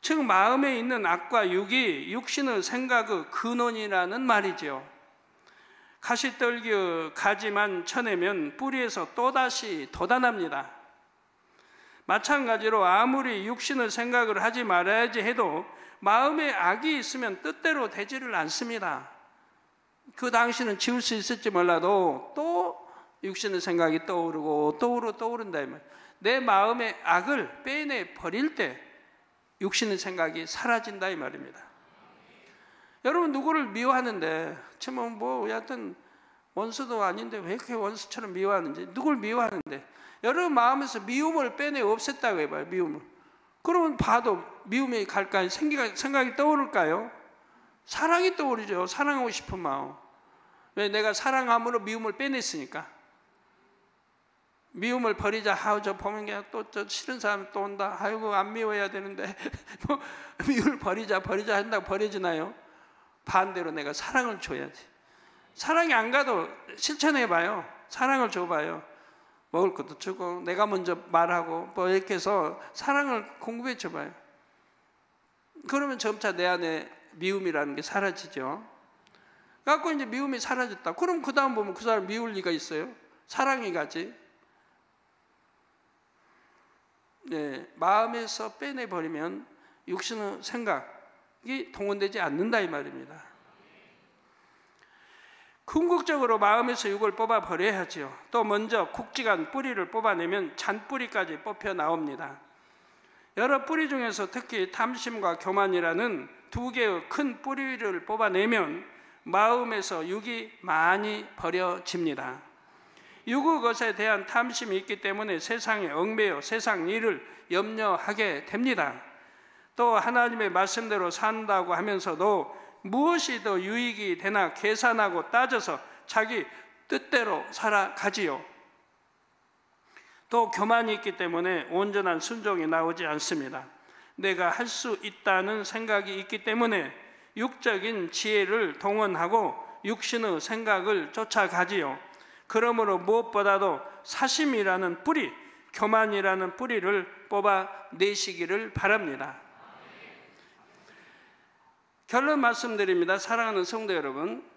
즉 마음에 있는 악과 육이 육신의 생각의 근원이라는 말이죠. 가시떨기의 가지만 쳐내면 뿌리에서 또다시 돋아납니다. 마찬가지로 아무리 육신의 생각을 하지 말아야지 해도 마음에 악이 있으면 뜻대로 되지를 않습니다. 그 당시는 지울 수 있을지 몰라도 또 육신의 생각이 떠오르고 떠오른다 이 말이에요. 내 마음의 악을 빼내 버릴 때 육신의 생각이 사라진다 이 말입니다. 여러분 누구를 미워하는데 참 뭐 여하튼 원수도 아닌데 왜 이렇게 원수처럼 미워하는지, 누굴 미워하는데 여러분 마음에서 미움을 빼내 없앴다고 해봐요. 미움을. 그러면 봐도 미움이 갈까요? 생각이 떠오를까요? 사랑이 떠오르죠. 사랑하고 싶은 마음. 왜? 내가 사랑함으로 미움을 빼냈으니까. 미움을 버리자. 저 보면 그냥 또 저 싫은 사람 또 온다. 아이고 안 미워해야 되는데 뭐 미움을 버리자 한다고 버려지나요? 반대로 내가 사랑을 줘야지. 사랑이 안 가도 실천해봐요. 사랑을 줘봐요. 먹을 것도 주고 내가 먼저 말하고 뭐 이렇게 해서 사랑을 공급해 줘봐요. 그러면 점차 내 안에 미움이라는 게 사라지죠. 갖고 이제 미움이 사라졌다. 그럼 그 다음 보면 그 사람 미울 리가 있어요? 사랑이 가지. 네, 마음에서 빼내버리면 육신의 생각이 동원되지 않는다 이 말입니다. 궁극적으로 마음에서 육을 뽑아 버려야 하지요. 또 먼저 굵직한 뿌리를 뽑아내면 잔뿌리까지 뽑혀 나옵니다. 여러 뿌리 중에서 특히 탐심과 교만이라는 두 개의 큰 뿌리를 뽑아내면 마음에서 육이 많이 버려집니다. 육의 것에 대한 탐심이 있기 때문에 세상에 얽매여 세상 일을 염려하게 됩니다. 또 하나님의 말씀대로 산다고 하면서도 무엇이 더 유익이 되나 계산하고 따져서 자기 뜻대로 살아가지요. 또 교만이 있기 때문에 온전한 순종이 나오지 않습니다. 내가 할 수 있다는 생각이 있기 때문에 육적인 지혜를 동원하고 육신의 생각을 쫓아가지요. 그러므로 무엇보다도 사심이라는 뿌리, 교만이라는 뿌리를 뽑아내시기를 바랍니다. 결론 말씀드립니다. 사랑하는 성도 여러분,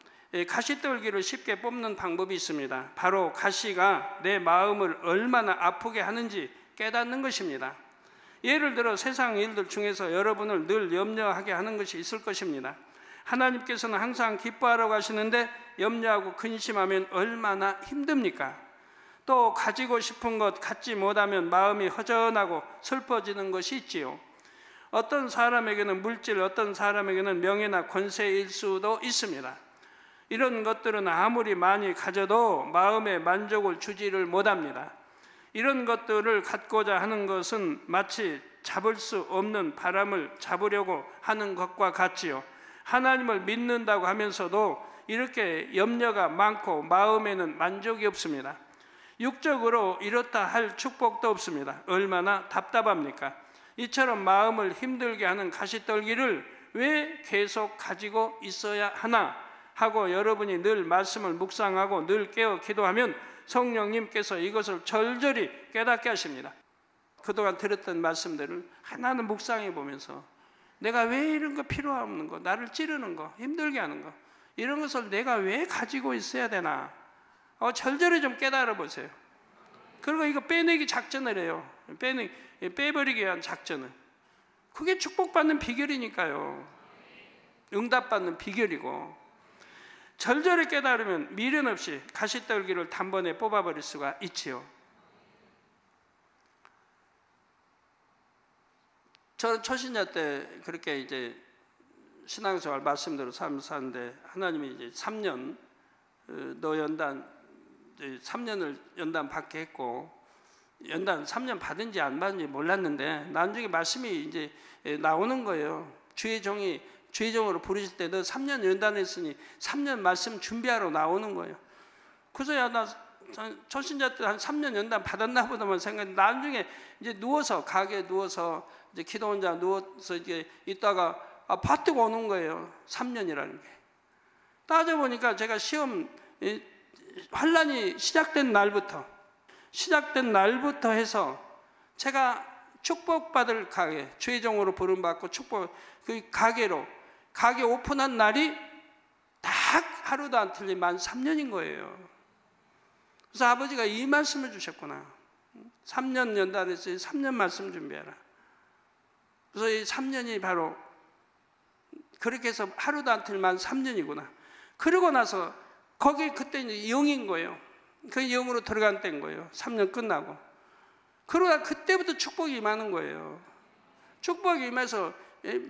가시떨기를 쉽게 뽑는 방법이 있습니다. 바로 가시가 내 마음을 얼마나 아프게 하는지 깨닫는 것입니다. 예를 들어 세상 일들 중에서 여러분을 늘 염려하게 하는 것이 있을 것입니다. 하나님께서는 항상 기뻐하라고 하시는데 염려하고 근심하면 얼마나 힘듭니까? 또 가지고 싶은 것 갖지 못하면 마음이 허전하고 슬퍼지는 것이 있지요. 어떤 사람에게는 물질, 어떤 사람에게는 명예나 권세일 수도 있습니다. 이런 것들은 아무리 많이 가져도 마음에 만족을 주지를 못합니다. 이런 것들을 갖고자 하는 것은 마치 잡을 수 없는 바람을 잡으려고 하는 것과 같지요. 하나님을 믿는다고 하면서도 이렇게 염려가 많고 마음에는 만족이 없습니다. 육적으로 이렇다 할 축복도 없습니다. 얼마나 답답합니까? 이처럼 마음을 힘들게 하는 가시떨기를 왜 계속 가지고 있어야 하나 하고 여러분이 늘 말씀을 묵상하고 늘 깨어 기도하면 성령님께서 이것을 절절히 깨닫게 하십니다. 그동안 들었던 말씀들을 하나는 묵상해 보면서 내가 왜 이런 거 필요 없는 거, 나를 찌르는 거, 힘들게 하는 거, 이런 것을 내가 왜 가지고 있어야 되나 절절히 좀 깨달아 보세요. 그리고 이거 빼내기 작전을 해요. 빼버리기 위한 작전을. 그게 축복받는 비결이니까요. 응답받는 비결이고, 절절히 깨달으면 미련 없이 가시떨기를 단번에 뽑아버릴 수가 있지요. 저는 초신자 때 그렇게 이제 신앙생활 말씀대로 사는데 하나님이 이제 3년 이제 3년을 연단 받게 했고, 연단 3년 받은지 안 받은지 몰랐는데 나중에 말씀이 이제 나오는 거예요. 주의 종으로 부르실 때 너 3년 연단했으니 3년 말씀 준비하러 나오는 거예요. 그래서 야, 나 초신자 때 한 3년 연단 받았나 보다만 생각했는데 나중에 이제 가게에 누워서 이제 기도 혼자 누워서 이제 있다가 받고 오는 거예요. 3년이라는 게. 따져보니까 제가 시험 환란이 시작된 날부터 해서 제가 축복받을 가게, 주의 종으로 부름받고 그 가게 오픈한 날이 딱 하루도 안 틀린 만 3년인 거예요. 그래서 아버지가 이 말씀을 주셨구나. 3년 연단했어요. 3년 말씀 준비해라. 그래서 이 3년이 바로 그렇게 해서 하루도 안 틀린 만 3년이구나. 그러고 나서 거기 그때 이제 영인 거예요. 그 영으로 들어간 때인 거예요. 3년 끝나고. 그러다 그때부터 축복이 임하는 거예요. 축복이 임해서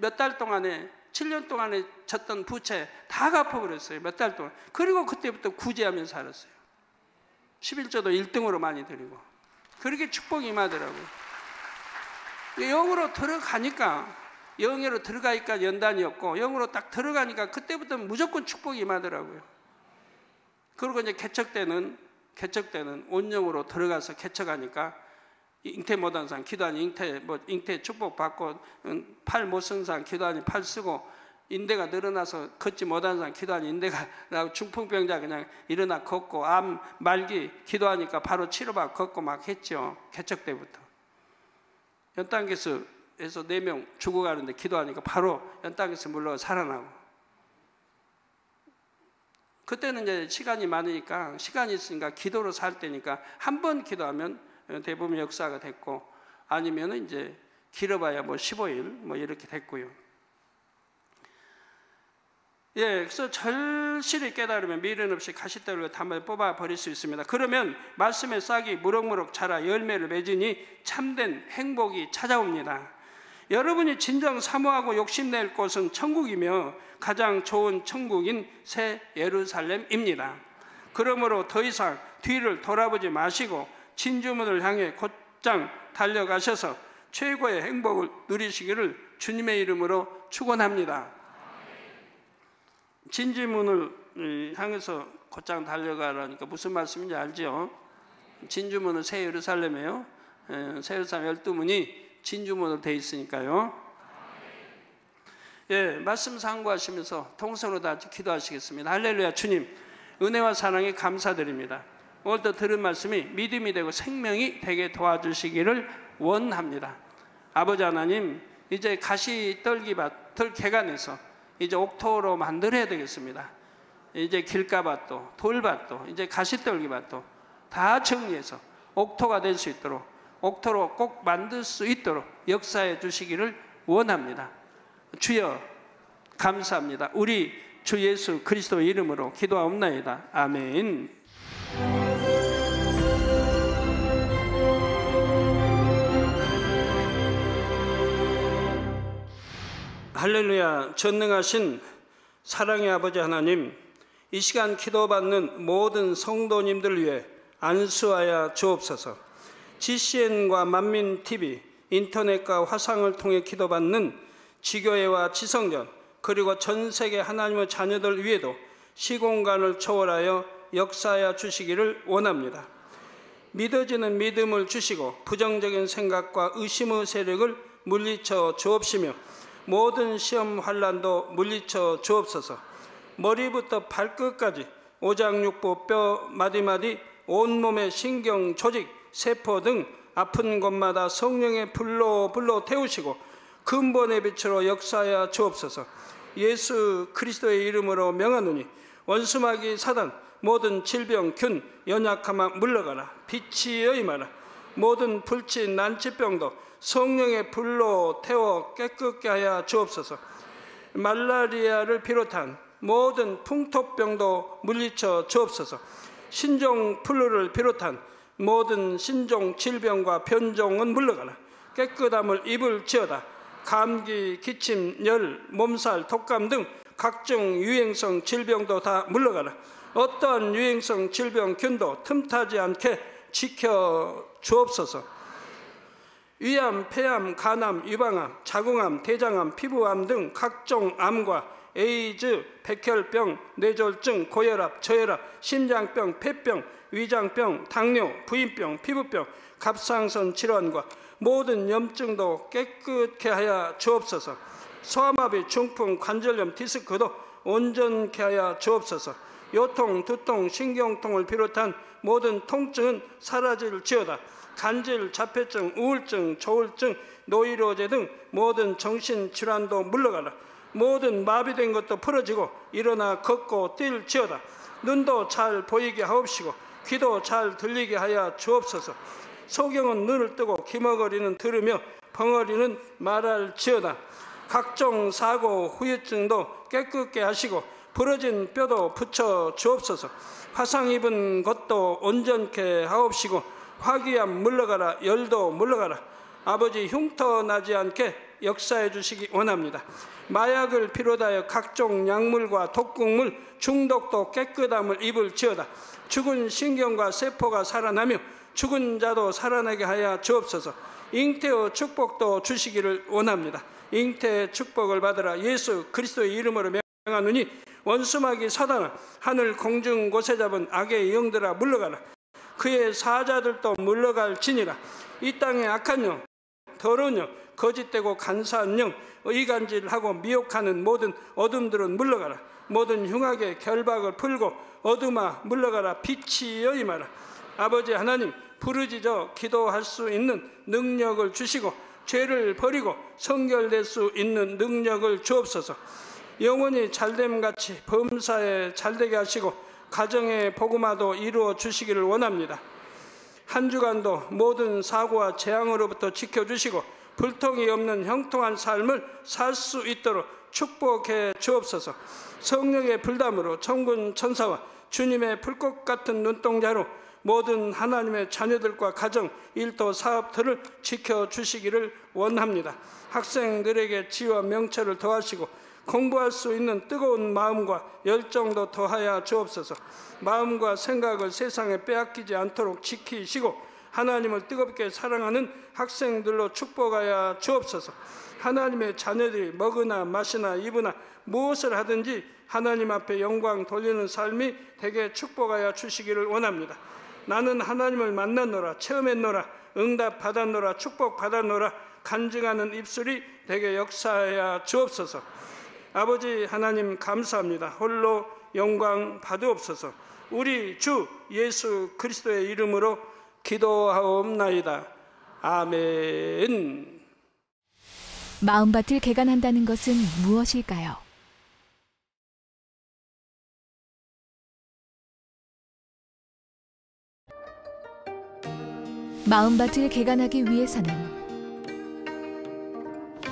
몇 달 동안에 7년 동안에 졌던 부채 다 갚아버렸어요. 몇 달 동안. 그리고 그때부터 구제하면서 살았어요. 11조도 1등으로 많이 드리고. 그렇게 축복이 임하더라고요. 영으로 들어가니까 연단이었고, 영으로 딱 들어가니까 그때부터 무조건 축복이 임하더라고요. 그리고 이제 개척 때는 온영으로 들어가서 개척하니까 잉태 못한 사람 기도하니 잉태 축복 받고, 팔 못 쓴 사람 기도하니 팔 쓰고, 인대가 늘어나서 걷지 못한 사람 기도하니 인대가 나고, 중풍병자 그냥 일어나 걷고, 암 말기 기도하니까 바로 치료받고 걷고 막 했죠. 개척 때부터. 연단계에서 4명 죽어가는데 기도하니까 바로 연단계에서 물러가 살아나고. 그때는 이제 시간이 있으니까 기도로 살 때니까 한 번 기도하면 대부분 역사가 됐고, 아니면 이제 길어봐야 15일 이렇게 됐고요. 그래서 절실히 깨달으면 미련 없이 가시떨기를 단번에 뽑아 버릴 수 있습니다. 그러면 말씀의 싹이 무럭무럭 자라 열매를 맺으니 참된 행복이 찾아옵니다. 여러분이 진정 사모하고 욕심낼 곳은 천국이며 가장 좋은 천국인 새 예루살렘입니다. 그러므로 더 이상 뒤를 돌아보지 마시고 진주문을 향해 곧장 달려가셔서 최고의 행복을 누리시기를 주님의 이름으로 축원합니다. 진주문을 향해서 곧장 달려가라니까 무슨 말씀인지 알죠? 진주문은 새 예루살렘이에요. 새 예루살렘 12문이 진주문으로 되어 있으니까요. 예, 말씀 상고하시면서 통성으로 다 기도하시겠습니다. 할렐루야. 주님, 은혜와 사랑에 감사드립니다. 오늘도 들은 말씀이 믿음이 되고 생명이 되게 도와주시기를 원합니다. 아버지 하나님, 이제 가시떨기밭, 들개간에서 이제 옥토로 만들어야 되겠습니다. 이제 길가밭도 돌밭도 이제 가시떨기밭도 다 정리해서 옥토가 될 수 있도록, 옥토로 꼭 만들 수 있도록 역사해 주시기를 원합니다. 주여 감사합니다. 우리 주 예수 그리스도의 이름으로 기도하옵나이다. 아멘. 할렐루야. 전능하신 사랑의 아버지 하나님, 이 시간 기도받는 모든 성도님들 위해 안수하여 주옵소서. GCN과 만민TV, 인터넷과 화상을 통해 기도받는 지교회와 지성전, 그리고 전 세계 하나님의 자녀들 위에도 시공간을 초월하여 역사하여 주시기를 원합니다. 믿어지는 믿음을 주시고 부정적인 생각과 의심의 세력을 물리쳐 주옵시며 모든 시험 환난도 물리쳐 주옵소서. 머리부터 발끝까지 오장육부 뼈 마디마디 온몸의 신경 조직 세포 등 아픈 곳마다 성령의 불로 태우시고 근본의 빛으로 역사하여 주옵소서. 예수 그리스도의 이름으로 명하노니 원수마귀 사단 모든 질병 균 연약함아 물러가라. 빛이여 임하라. 모든 불치 난치병도 성령의 불로 태워 깨끗게 하여 주옵소서. 말라리아를 비롯한 모든 풍토병도 물리쳐 주옵소서. 신종 플루를 비롯한 모든 신종 질병과 변종은 물러가라. 깨끗함을 입을지어다. 감기, 기침, 열, 몸살, 독감 등 각종 유행성 질병도 다 물러가라. 어떠한 유행성 질병균도 틈타지 않게 지켜 주옵소서. 위암, 폐암, 간암, 유방암, 자궁암, 대장암, 피부암 등 각종 암과 에이즈, 백혈병, 뇌졸중, 고혈압, 저혈압, 심장병, 폐병, 위장병, 당뇨, 부인병, 피부병, 갑상선 질환과 모든 염증도 깨끗게 하여 주옵소서. 소아마비, 중풍, 관절염, 디스크도 온전케 하여 주옵소서. 요통, 두통, 신경통을 비롯한 모든 통증은 사라질지어다. 간질, 자폐증, 우울증, 조울증, 노이로제 등 모든 정신질환도 물러가라. 모든 마비된 것도 풀어지고 일어나 걷고 뛸지어다. 눈도 잘 보이게 하옵시고 귀도 잘 들리게 하여 주옵소서. 소경은 눈을 뜨고 기머거리는 들으며 벙어리는 말할지어다. 각종 사고, 후유증도 깨끗게 하시고 부러진 뼈도 붙여 주옵소서. 화상 입은 것도 온전케 하옵시고 화기암 물러가라. 열도 물러가라. 아버지 흉터 나지 않게 역사해 주시기 원합니다. 마약을 비롯하여 각종 약물과 독극물 중독도 깨끗함을 입을지어다. 죽은 신경과 세포가 살아나며 죽은 자도 살아나게 하여 주옵소서. 잉태의 축복도 주시기를 원합니다. 잉태의 축복을 받으라. 예수 그리스도의 이름으로 명하노니 원수마귀 사단아, 하늘 공중 곳에 잡은 악의 영들아 물러가라. 그의 사자들도 물러갈지니라. 이 땅의 악한 영, 더러운 영, 거짓되고 간사한 영, 의간질하고 미혹하는 모든 어둠들은 물러가라. 모든 흉악의 결박을 풀고 어둠아 물러가라. 빛이여 임하라. 아버지 하나님, 부르짖어 기도할 수 있는 능력을 주시고 죄를 버리고 성결될 수 있는 능력을 주옵소서. 영원히 잘됨같이 범사에 잘되게 하시고 가정의 복음화도 이루어 주시기를 원합니다. 한 주간도 모든 사고와 재앙으로부터 지켜주시고 불통이 없는 형통한 삶을 살 수 있도록 축복해 주옵소서. 성령의 불담으로 천군 천사와 주님의 불꽃 같은 눈동자로 모든 하나님의 자녀들과 가정, 일도, 사업들을 지켜주시기를 원합니다. 학생들에게 지혜와 명철을 더하시고 공부할 수 있는 뜨거운 마음과 열정도 더하여 주옵소서. 마음과 생각을 세상에 빼앗기지 않도록 지키시고 하나님을 뜨겁게 사랑하는 학생들로 축복하여 주옵소서. 하나님의 자녀들이 먹으나 마시나 입으나 무엇을 하든지 하나님 앞에 영광 돌리는 삶이 되게 축복하여 주시기를 원합니다. 나는 하나님을 만났노라, 체험했노라, 응답 받았노라, 축복 받았노라 간증하는 입술이 되게 역사하여 주옵소서. 아버지 하나님 감사합니다. 홀로 영광 받으옵소서. 우리 주 예수 그리스도의 이름으로 기도하옵나이다. 아멘. 마음밭을 개간한다는 것은 무엇일까요? 마음밭을 개간하기 위해서는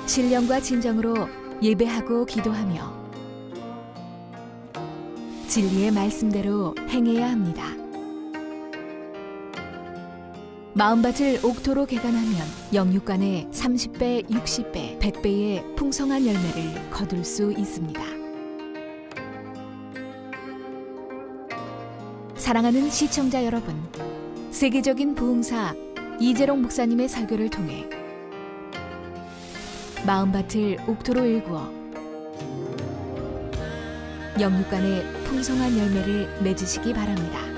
신령과 진정으로 예배하고 기도하며 진리의 말씀대로 행해야 합니다. 마음밭을 옥토로 개간하면 영육간에 30배, 60배, 100배의 풍성한 열매를 거둘 수 있습니다. 사랑하는 시청자 여러분, 세계적인 부흥사 이재롱 목사님의 설교를 통해 마음밭을 옥토로 일구어 영육간의 풍성한 열매를 맺으시기 바랍니다.